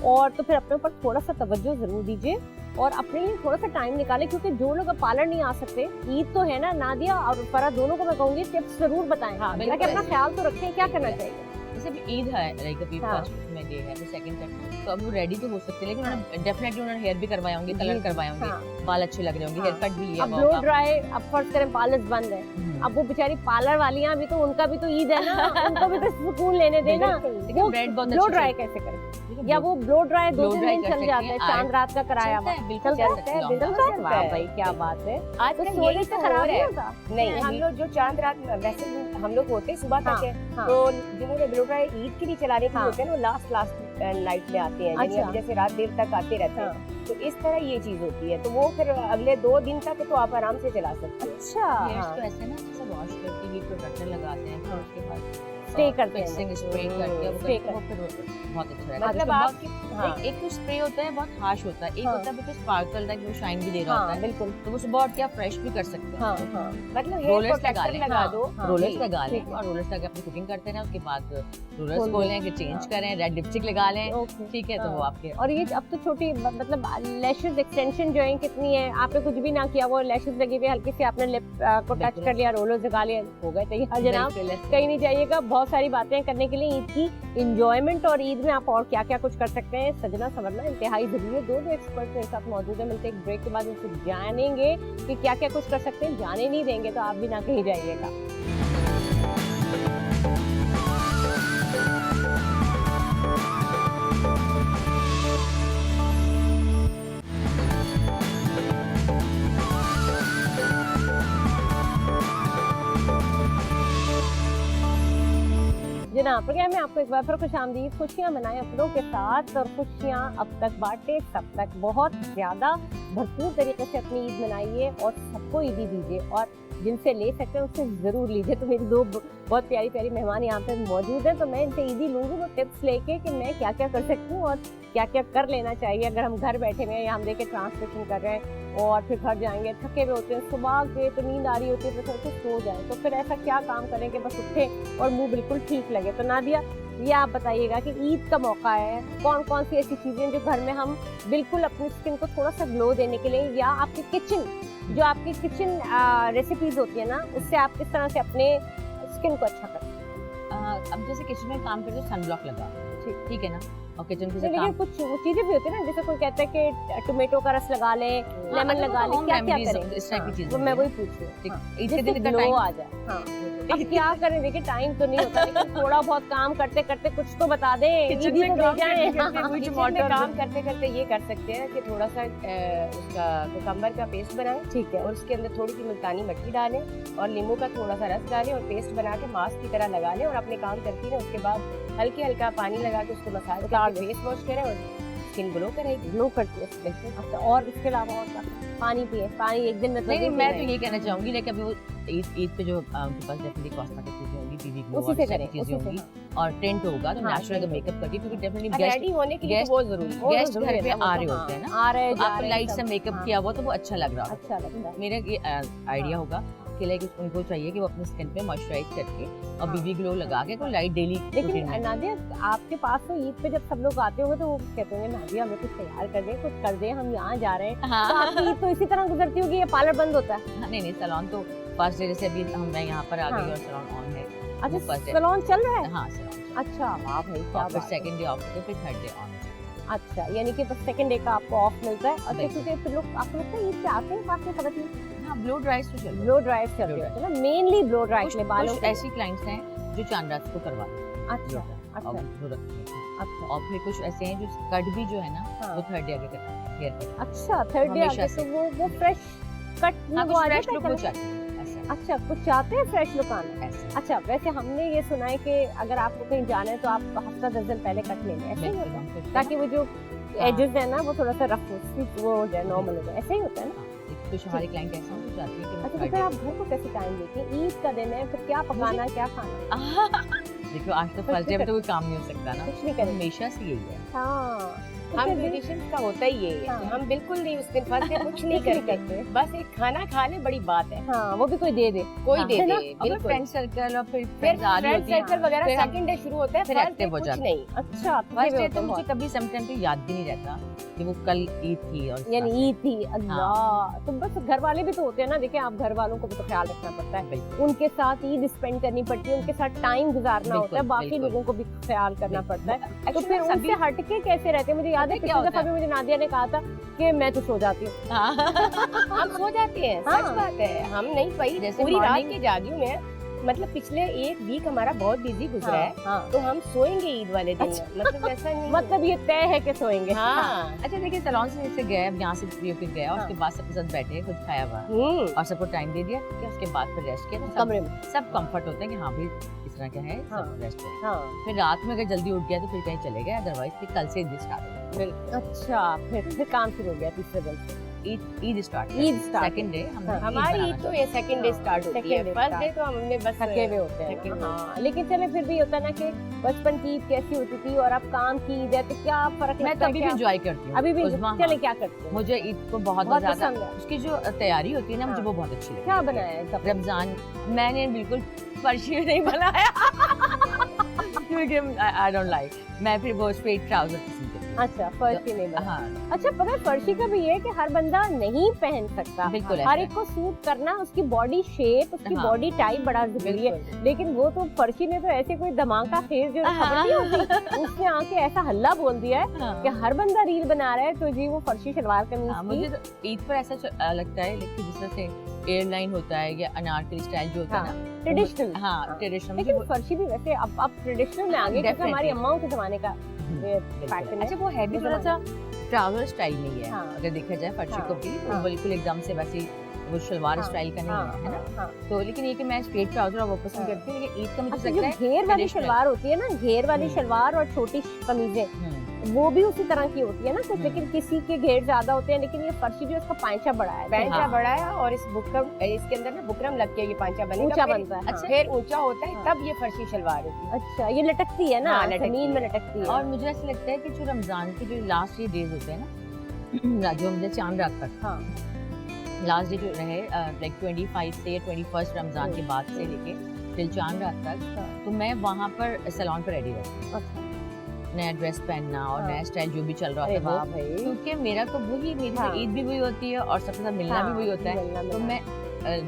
और तो फिर अपने ऊपर थोड़ा सा तवज्जो जरूर दीजिए और अपने लिए थोड़ा सा टाइम निकालें, क्योंकि जो लोग अब पार्लर नहीं आ सकते, ईद तो है ना, नादिया और फरा दोनों को मैं कहूंगी टिप्स जरूर बताएं, हाँ, ताकि बिल्कुल। अपना ख्याल तो रखें। क्या करना चाहिए? जैसे अभी ईद है, लाइक अभी हाँ। फर्स्ट में डे है, फिर सेकंड है, तो अब वो रेडी तो हो सकते हैं, लेकिन उन्होंने डेफिनेटली उन्होंने हेयर भी करवाए होंगे, कलर करवाए होंगे, हाँ। बाल अच्छे लग रहे होंगे, हाँ। हेयर कट भी लिया अब हुआ ब्लो होगा। ड्राई, अब फर्ज करें पार्लर बंद है, अब वो बेचारी पार्लर वालियां भी तो, उनका भी तो ईद है ना, उनको भी तो सुकून लेने देना। लेकिन वो ब्रेड बहुत ब्लो अच्छे ड्राई से- कैसे करें? लेकिन या वो ब्लो ड्राई blow 2-3 dry दिन कर चल सकती जाता है, हैं, चांद रात का कराया चलता हुआ है, बिल्कुल चलता चलता है, है, बिल्कुल लॉन्ग चलता है। भाई क्या बात है। तो आजकल सोने यही से तो खराब हो नहीं रहा होता? है। नहीं, हम लोग जो चांद रात वैसे भी हम लोग होते सुबह तक है, हाँ। तो जिन्होंने ब्लो ड्राई ईद के लिए चलाने के लिए हाँ। होते हैं, वो लास्ट नाइट में आते हैं, यानी अच्छा। अभी जैसे रात देर तक आते रहते हाँ। हैं, तो इस तरह ये चीज होती है, तो वो फिर अगले 2 दिन तक तो आप आराम से चला सकते हो। अच्छा, हेयर्स हाँ। तो ऐसे ना जैसे वॉश करके हीट प्रोटेक्टर लगाते हैं, फिर उसके बाद Stay करते हैं। फिक्सिंग स्प्रे करके वो Stay करके वो फिर बहुत अच्छा रहता है। मतलब उसके आपकी हाँ, बाद एक तो स्प्रे होता है बहुत हार्श होता है, एक हाँ। होता है बिल्कुल स्पार्कल टाइप, वो शाइन भी दे रहा होता हाँ, है, बिल्कुल। तो वो सुबह उठ के आप फ्रेश भी कर सकते हैं। हाँ, हाँ। मतलब हेयर रोलर्स लगा प्रोटेक्टर लें, लगा हाँ, दो। हाँ, रोलर्स जी, लगा लें ठीक है। और रोलर्स लगा अपनी कुकिंग करते हैं, उसके बाद रोलर्स खोल खोलें, लें। फिर चेंज हाँ। करें, रेड लिपस्टिक लगा लें, ओके। ठीक है, तो वो हाँ। आपके। और ये अब तो छोटी मतलब लैशेस एक्सटेंशन जो है कितनी है, आपने कुछ भी ना किया, वो लैशेस लगी हुई, हल्की से आपने लिप को टच बिल्कुल। कर लिया, रोलर लगा लिया, हो गए तैयार जनाब। बिल्कुल। कहीं नहीं जाइएगा, बहुत सारी बातें करने के लिए ईद की इंजॉयमेंट, और ईद में आप और क्या क्या कुछ कर सकते हैं, सजना संवरना इंतहाई जरूरी है। दो एक्सपर्ट मेरे साथ मौजूद है, मिलते हैं एक ब्रेक के बाद उनसे जानेंगे कि क्या क्या कुछ कर सकते हैं। जाने नहीं देंगे तो आप भी ना कहीं जाइएगा। जनाब, प्रोग्राम में आपको एक बार फिर खुशामदीद। खुशियाँ मनाएं अपनों के साथ, और खुशियाँ अब तक बांटे सब तक, बहुत ज़्यादा भरपूर तरीके से अपनी ईद मनाइए और सबको ईदी दीजिए, और जिनसे ले सकते हैं उससे ज़रूर लीजिए। तो मेरी दो बहुत प्यारी प्यारी मेहमान यहाँ पे मौजूद हैं, तो मैं इनसे ईदी लूँगी वो टिप्स लेके कि मैं क्या क्या कर सकती हूँ और क्या क्या कर लेना चाहिए अगर हम घर बैठे हुए हैं या हम देखे ट्रांसलेशन कर रहे हैं और फिर घर जाएंगे, थके हुए होते हैं, सुबह के तो नींद आ रही होती है, फिर सो जाए, तो फिर ऐसा क्या काम करें कि बस उठे और मुंह बिल्कुल ठीक लगे। तो नादिया, ये आप बताइएगा कि ईद का मौका है, कौन कौन सी ऐसी चीज़ें जो घर में हम बिल्कुल अपनी स्किन को थोड़ा सा ग्लो देने के लिए, या आपकी किचन जो आपकी किचन रेसिपीज होती है ना, उससे आप किस तरह से अपने स्किन को अच्छा कर सकते हैं? अब जैसे किचन में काम करते हो, सनब्लॉक लगा, ठीक है ना, और किचन के लेकिन काम कुछ वो चीजें भी होती है ना, जैसे कोई कहता है कि टोमेटो का रस लगा ले, लेमन लगा ले, क्या क्या करें? इस टाइप की चीजें वो मैं वही पूछ रही ठीक, हूँ, ईद के जिससे दिन का ग्लो टाइम आ जाए। हाँ, अब क्या करें, देखिए टाइम तो नहीं होता, लेकिन थोड़ा बहुत काम करते करते कुछ तो बता दें, किचन ईदी में तो काम दे जाएं। करते करते किचन किचन में में काम करते करते ये कर सकते हैं कि थोड़ा सा उसका कुकम्बर का पेस्ट बनाएं, ठीक है, और उसके अंदर थोड़ी सी मुल्तानी मिट्टी डालें और नींबू का थोड़ा सा रस डालें और पेस्ट बना के मास्क की तरह लगा लें और अपने काम करती रहें। उसके बाद हल्के हल्का पानी लगा के उसको मसाज करके फेस वॉश करें और स्किन ग्लो करेगी। ग्लो करती है बिल्कुल। अच्छा, और इसके अलावा और क्या? पानी पिए, पानी एक दिन में तो नहीं, नहीं मैं पीना तो है। ये कहना चाहूंगी, लेकिन अभी वो ईद पे जो उनके पास डेफिनेटली कॉस्मेटिक चीजें होंगी, बीबी ग्लो उसी और से सारी करें, चीजें उसी से, होंगी, हाँ। और टेंट होगा तो हाँ, नेचुरल टेंट मेकअप करके, क्योंकि डेफिनेटली रेडी होने के लिए गेस्ट- तो बहुत जरूरी है। वो तो गेस्ट जरूरी घर है पे ना, वो आ तो रहे हाँ, होते हैं ना, आ रहे तो जा आपको रहे लाइट सब, सा मेकअप हाँ। किया हुआ तो वो अच्छा लग रहा होगा, अच्छा लगता है। मेरा ये आइडिया होगा। के लिए कि उनको चाहिए कि वो अपने स्किन पे मॉइस्चराइज करके और बीबी ग्लो लगा के कोई लाइट डेली लेकिन नादिया आपके पास तो ईद पे जब सब लोग आते होंगे तो वो कहते होंगे नादिया हमें कुछ तैयार कर दे, कुछ कर दे, हम यहाँ जा रहे हैं। तो आपकी ईद तो इसी तरह गुजरती होगी या पार्लर बंद होता है? नहीं, सैलून तो फर्स्ट डे जैसे अभी मैं यहाँ पर आ गई और सैलून ऑन है। अच्छा, सैलून चल रहा है? हाँ, सैलून। अच्छा, वाह भाई, क्या फिर बात है। सेकंड डे ऑफ फिर थर्ड डे ऑन। अच्छा, यानी कि बस सेकंड डे का आपको ऑफ मिलता है। अच्छा, क्योंकि फिर लोग आपको लगता है ईद पे आते हैं काफी खबर नहीं। हाँ, ब्लो ड्राइज तो चल रहा है। ब्लो ड्राइव चल रही है ना, मेनली ब्लो ड्राइव में बालों कुछ के। ऐसी क्लाइंट्स हैं जो चांद रात को करवा देते हैं। अच्छा, अच्छा, वो रखते हैं। अच्छा, और फिर कुछ ऐसे हैं जो कट भी जो है ना हाँ। वो थर्ड डे आगे करते हैं हेयर कट। अच्छा, थर्ड डे हमेशा आके से। तो वो फ्रेश कट में हाँ, वो कुछ आ फ्रेश जाता लुक है वो कलर। चाहते हैं ऐसा। अच्छा, कुछ चाहते हैं फ्रेश लुक आना। ऐसा अच्छा, वैसे हमने ये सुना है कि अगर आपको कहीं जाना है तो आप हफ्ता 10 दिन पहले कट ले लें, ऐसे ही बिल्कुल होता है? हम करते हैं। ताकि वो जो हाँ। एजेस है ना वो थोड़ा सा रफ हो, वो हो जाए, नॉर्मल हो जाए, ऐसे ही होता है ना? हाँ, कुछ हमारे क्लाइंट ऐसे हैं जो चाहते हैं कि अच्छा, तो थर्ड फिर डे आप घर को कैसे टाइम देती हैं? ईद का दिन है, फिर क्या पकाना, क्या खाना? देखो आज तो फर्स्ट डे में तो कोई काम नहीं हो सकता ना, कुछ नहीं तो करेंगे। हमेशा से यही है। हाँ, तो हम फिर भी- ब्यूटिशियंस का होता ही यही है हाँ। कि हम बिल्कुल नहीं उस दिन फर्स्ट डे कुछ नहीं करते, बस एक खाना खा ले, बड़ी बात है, हाँ, वो भी कोई दे दे। कोई हाँ, दे है ना? दे, अगर बिल्कुल। फ्रेंड सर्कल और फिर फिर फ्रेंड्स आ रही फ्रेंड होती हैं, सर्कल वगैरह फिर हम- सेकंड डे शुरू होता है, फिर फर्स्ट डे active हो कुछ जाते नहीं। अच्छा, फर्स्ट डे तो बहुत। मुझे कभी समटाइम तो याद भी नहीं रहता कि वो कल ईद थी और यानी ईद थी, अल्लाह। तो बस घर वाले भी तो होते हैं ना, देखिए आप घर वालों को भी तो ख्याल रखना पड़ता है, बिल्कुल उनके साथ ईद स्पेंड करनी पड़ती है, उनके साथ टाइम गुजारना होता है, बिल्कुल, बाकी बिल्कुल। लोगों को भी ख्याल करना पड़ता है। तो Actually फिर सभी उनसे हटके कैसे रहते हैं? मुझे याद है पता है क्या पिछली दफा होता भी मुझे नादिया ने कहा था कि मैं तो सो जाती हूँ। हम सो जाते हैं, हाँ। सच बात है, हम नहीं पाई, जैसे पूरी रात morning- के जागी हूँ मैं, मतलब पिछले एक वीक हमारा बहुत बिजी गुजरा है, हाँ, तो हम सोएंगे ईद वाले दिन, अच्छा। मतलब ऐसा नहीं मतलब ये तय है कि सोएंगे। हाँ। अच्छा देखिए सैलून से जैसे गए, अब यहाँ से फ्री होकर गया, हाँ। उसके बाद सबके साथ बैठे कुछ खाया हुआ और सबको टाइम दे दिया, ठीक है, उसके बाद फिर रेस्ट किया, तो कमरे में। सब कंफर्ट होते हैं कि हाँ भाई इस तरह क्या है, हाँ। सब रेस्ट करें। हाँ, फिर रात में अगर जल्दी उठ गया तो फिर कहीं चले गए, अदरवाइज फिर कल से ईद स्टार्ट अच्छा, फिर काम शुरू हो गया तीसरे दिन से। Eid start Eid start second day हम हाँ। हमारी ईद तो ये सेकंड डे हाँ, स्टार्ट होती second है, day फर्स्ट start। डे तो हमने बस थके हुए होते हैं थके ना। हुए। हाँ, लेकिन चले फिर भी होता है ना कि बचपन की ईद कैसी होती थी और अब काम की ईद है, तो क्या फर्क मैं लगता है? तभी भी क्या? एंजॉय करती हूँ अभी भी उज़्मा, चले हाँ। क्या करते हैं? मुझे ईद को बहुत बहुत ज्यादा पसंद है। उसकी जो तैयारी होती है ना मुझे हाँ। वो बहुत अच्छी लगती है। क्या बनाया है सब? रमजान मैंने बिल्कुल फर्शी नहीं बनाया क्योंकि आई डोंट लाइक, मैं फिर वो स्ट्रेट ट्राउजर पसंद करती हूँ। अच्छा, फर्शी नहीं बना। हाँ अच्छा, पता है फर्शी का भी ये है कि हर बंदा नहीं पहन सकता, बिल्कुल हर ऐसा एक को सूट करना, उसकी बॉडी शेप, उसकी हाँ। बॉडी टाइप बड़ा जरूरी है। बिल्कुल। लेकिन वो तो फर्शी ने तो ऐसे कोई धमाका खेल जो खबर नहीं होती, उसने आके ऐसा हल्ला बोल दिया है हाँ। कि हर बंदा रील बना रहा है, तो जी वो फर्शी सलवार हाँ, कमीज मुझे की। तो ईद पर ऐसा लगता है लेकिन जिस तरह से एयरलाइन होता है या अनारकली स्टाइल जो होता है ना ट्रेडिशनल। हाँ ट्रेडिशनल लेकिन फर्शी भी वैसे अब ट्रेडिशनल में आ गई, क्योंकि हमारी Definitely। अम्माओं के जमाने का फैशन है। अच्छा वो है भी थोड़ा सा ट्राउजर स्टाइल में ही है, हाँ। अगर देखा जाए फर्शी हाँ, को भी वो हाँ। बिल्कुल एकदम से वैसे वो शलवार हाँ, स्टाइल का नहीं हाँ, है ना। हाँ। तो लेकिन ये कि मैं स्ट्रेट ट्राउजर और वो पसंद हाँ। करती हूँ, लेकिन ईद का मुझे अच्छा, लगता जो है घेर वाली traditional। शलवार होती है ना, घेर वाली हम्म। शलवार और छोटी कमीजें, वो भी उसी तरह की होती है ना कुछ, लेकिन किसी के घेर ज्यादा होते हैं, लेकिन ये फर्शी भी उसका पांचा बड़ा है, पैंचा हाँ। बड़ा है और इस बुकरम इसके अंदर ना बुकरम लग के ये पांचा बनेगा, ऊंचा फिर- बनता है। अच्छा, फिर ऊंचा होता है, हाँ। तब ये फर्शी शलवार होती है। अच्छा, ये लटकती है ना, हाँ, लटकती जमीन में है। लटकती है। और मुझे ऐसा लगता है कि जो रमजान के जो लास्ट ये डेज होते हैं ना जो मुझे चांद रात तक हाँ, लास्ट डे जो रहे लाइक 25 से 21 रमजान के बाद से लेके टिल चांद रात तक, हाँ। तो मैं वहाँ पर सैलून पर रेडी रहती हूँ, अच्छा, नया ड्रेस पहनना और हाँ। नया स्टाइल जो भी चल रहा अरे था वाह वो, भाई, क्योंकि मेरा तो वही मेरी हाँ। तो ईद भी वही होती है और सबके साथ मिलना भी वही होता है, मिलना तो मिलना। मैं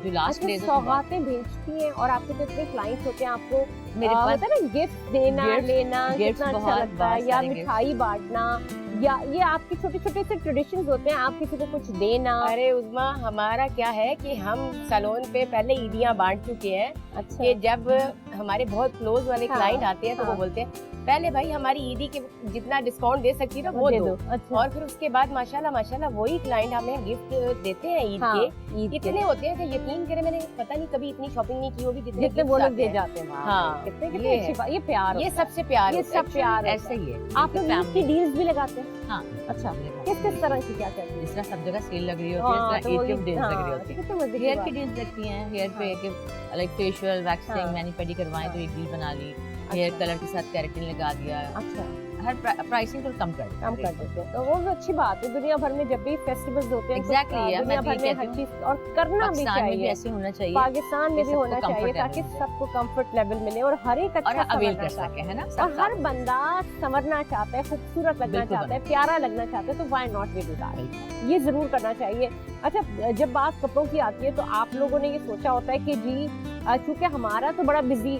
जो लास्ट अच्छा, डेज सौगातें भेजती हैं और आपके तो इतने क्लाइंट्स होते हैं, आपको मेरे पास होता है ना गिफ्ट देना gifts- लेना gifts कितना अच्छा बहुत- लगता है, बहुत या सारे मिठाई बांटना, या ये आपके छोटे छोटे से ट्रेडिशंस होते हैं, आप किसी को कुछ देना। अरे उज़्मा, हमारा क्या है कि हम सैलून पे पहले ईदियां बांट चुके हैं, अच्छा, कि जब हमारे बहुत क्लोज वाले हाँ, क्लाइंट आते हैं तो हाँ। वो बोलते हैं पहले भाई हमारी ईदी के जितना डिस्काउंट दे सकती है ना वो दे दो, अच्छा, और फिर उसके बाद माशाल्लाह वही क्लाइंट हमें गिफ्ट देते हैं ईद हाँ, के। ईद के इतने होते हैं कि यकीन करें, मैंने पता नहीं कभी इतनी शॉपिंग नहीं की होगी जितने जितने gifts वो लोग आते दे हैं। जाते हैं। हाँ, कितने ये कितनी अच्छी है। बात, ये प्यार ये होता है। सबसे प्यार ये होता है। सब प्यार होता ऐसे ही है आप लोग ईद की डील्स भी लगाते हैं? हाँ अच्छा, किस किस तरह की क्या करते हैं? जिस तरह सब जगह सेल लग रही होती है इस तरह ईद की डील्स लग रही होती है। कितने मजे की हेयर बात की डील्स लगती हैं, हेयर पे हाँ। कि लाइक फेशियल वैक्सिंग हाँ। मैनी पेडी करवाएं तो हाँ। एक डील बना ली, हेयर अच्छा। कलर के साथ केराटिन लगा दिया, अच्छा, हर प्राइसिंग को कम कर कम कर देते हैं, तो वो भी अच्छी बात है। दुनिया भर में जब भी फेस्टिवल्स होते हैं Exactly, yeah, दुनिया मैं भर भी में हर कहती चीज और करना भी पाकिस्तान में भी चाहिए, ऐसे होना चाहिए, पाकिस्तान में भी सबको होना चाहिए comfort ताकि level मिले। सबको कंफर्ट लेवल मिले और हर एक अच्छा और अवेल कर संवरना सके, है ना? चाहता है। और हर बंदा संवरना चाहता है, खूबसूरत लगना बिल्कुल चाहता है, प्यारा लगना चाहता है, तो why not we do that, ये जरूर करना चाहिए। अच्छा, जब बात कपड़ों की आती है तो आप लोगों ने ये सोचा होता है कि जी चूंकि हमारा तो बड़ा बिजी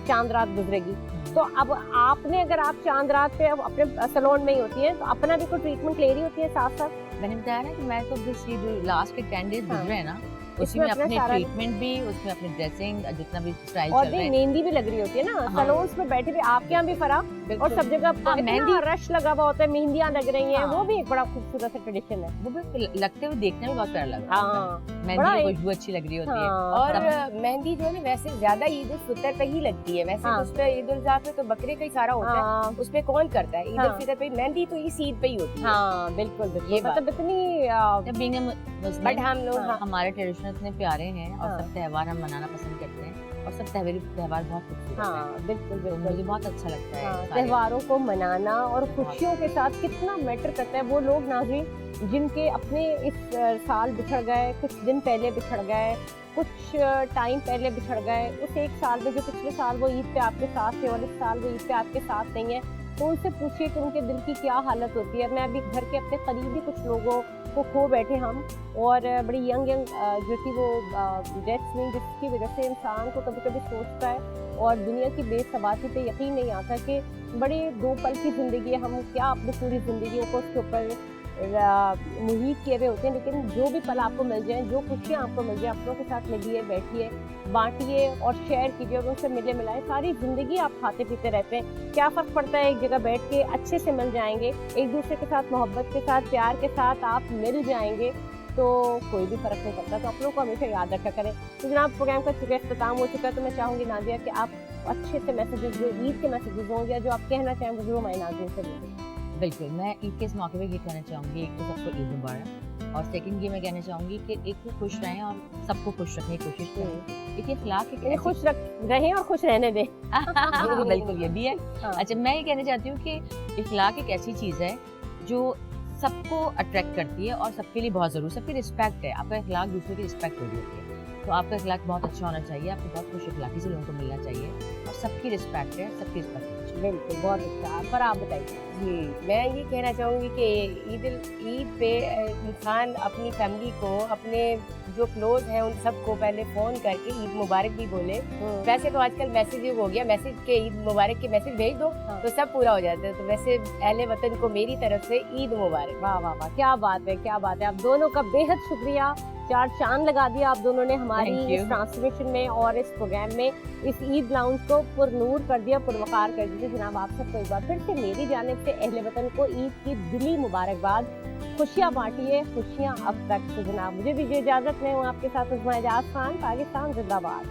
चांद रात गुजरेगी, तो अब आपने अगर आप चांद रात पे अब अपने सैलून में ही होती है तो अपना भी कोई ट्रीटमेंट ले रही होती है साथ साथ? मैंने बताया ना कि मैं तो बस ये जो लास्ट के 10 डेज गुजरे हैं ना, उसी इसमें में अपना अपने सारा- ट्रीटमेंट भी, उसमें अपनी ड्रेसिंग, जितना भी स्टाइल और चल भी रहा है। मेहंदी भी लग रही होती है ना हाँ। सैलून्स में बैठे भी, आपके यहाँ भी फरा और सब जगह हाँ, इतना मेहंदी- रश लगा हुआ होता है, मेहंदियाँ लग रही हैं, हाँ। वो भी एक बड़ा खूबसूरत सा ट्रेडिशन है। वो भी लगते हुए देखने में बहुत प्यारा लग रहा है। हाँ मेहंदी बड़ा की एक- खुशबू अच्छी लग रही होती है। हाँ, और सब- मेहंदी जो है ना वैसे ज्यादा ईद उल फितर पे ही लगती है, वैसे हाँ। उस पे ईद उल जुहा पे तो बकरे का ही सारा होता है, हाँ उसपे कौन करता है? ईद उल हाँ। फितर पे मेहंदी तो इस ईद पे ही होती है। हाँ बिल्कुल बिल्कुल, ये बात। मतलब इतनी जब being a बट Muslim, हम लोग हाँ। हमारे ट्रेडिशन इतने प्यारे हैं और हाँ। सब त्योहार हम मनाना पसंद करते हैं और सब त्योहार बहुत खूबसूरत हैं। हाँ बिल्कुल तो मुझे बिल्कुल। बहुत अच्छा लगता है हाँ, सारे- त्योहारों को मनाना और खुशियों के साथ कितना मैटर करता है। वो लोग नाज़रीन जिनके अपने इस साल बिछड़ गए, कुछ दिन पहले बिछड़ गए, कुछ टाइम पहले बिछड़ गए, उस एक साल में जो पिछले साल वो ईद पे आपके साथ थे और इस साल वो ईद पे आपके साथ नहीं है, तो उनसे पूछिए कि उनके दिल की क्या हालत होती है। मैं अभी घर के अपने करीबी कुछ लोगों को खो बैठे हम, और बड़ी यंग जो कि वो डेथ्स में, जिसकी वजह से इंसान को कभी कभी सोचता है और दुनिया की बेसबाती पे यकीन नहीं आता कि बड़े 2 पल की ज़िंदगी है, हम क्या अपनी पूरी ज़िंदगी को उसके ऊपर मुहित किए हुए होते हैं। लेकिन जो भी पल आपको मिल जाए, जो खुशियाँ आपको मिल जाए, अपनों के साथ मिलिए, बैठिए, बांटिए और शेयर कीजिए और उनसे मिले मिलाए। सारी ज़िंदगी आप खाते पीते रहते हैं, क्या फ़र्क पड़ता है एक जगह बैठ के अच्छे से मिल जाएंगे, एक दूसरे के साथ मोहब्बत के साथ, प्यार के साथ आप मिल जाएंगे, तो कोई भी फ़र्क नहीं पड़ता। तो आप लोगों को हमेशा याद रखा करें। तो जनाब प्रोग्राम का चुका अख्ताम हो चुका है, तो मैं चाहूँगी नादिया कि आप अच्छे से मैसेजेस, जो ईद के मैसेजेस हों या जो आप कहना चाहें वो जरूर हमारे नाज़रीन से बोलिए। बिल्कुल, मैं ईद के इस मौके पे ये कहना चाहूँगी, एक तो सबको ईद मुबारक, और सेकंड ये मैं कहना चाहूँगी कि एक तो खुश रहें और सबको खुश रखने की कोशिश करें। देखिए अखलाक एक इन्हें खुश रहें और खुश रहने दें। बिल्कुल ये भी है। हाँ। अच्छा, मैं ये कहना चाहती हूँ कि इखलाक एक ऐसी चीज़ है जो सबको अट्रैक्ट करती है और सबके लिए बहुत ज़रूरी, सबकी रिस्पेक्ट है। आपका इखलाक दूसरे की रिस्पेक्ट हो रही होती है, तो आपका इखलाक बहुत अच्छा होना चाहिए, आपको बहुत खुश इखलाकी से लोगों को मिलना चाहिए और सबकी रिस्पेक्ट है, सबकी रिस्पेक्ट होनी चाहिए। बिल्कुल, बहुत अच्छा। पर आप बताइए। जी, मैं ये कहना चाहूँगी कि ईद पे इंसान अपनी फैमिली को, अपने जो क्लोज हैं उन सबको पहले फ़ोन करके ईद मुबारक भी बोले। वैसे तो आजकल मैसेज हो गया, मैसेज के ईद मुबारक के मैसेज भेज दो हाँ। तो सब पूरा हो जाता है। तो वैसे अहले वतन को मेरी तरफ से ईद मुबारक। वाह वाह वाह, क्या बात है, क्या बात है। आप दोनों का बेहद शुक्रिया, 4 चांद लगा दिया आप दोनों ने हमारी Thank you. इस ट्रांसमिशन में और इस प्रोग्राम में। इस ईद लाउंज को पुरनूर कर दिया, पुरवकार कर दिया। जनाब आप सबको एक बार फिर से मेरी जानिब से अहले वतन को ईद की दिली मुबारकबाद। खुशियाँ बांटिए, खुशियाँ अब तक। तो जनाब मुझे भी इजाज़त, मैं हूँ आपके साथ उस्मा एजाज खान, पाकिस्तान जिंदाबाद।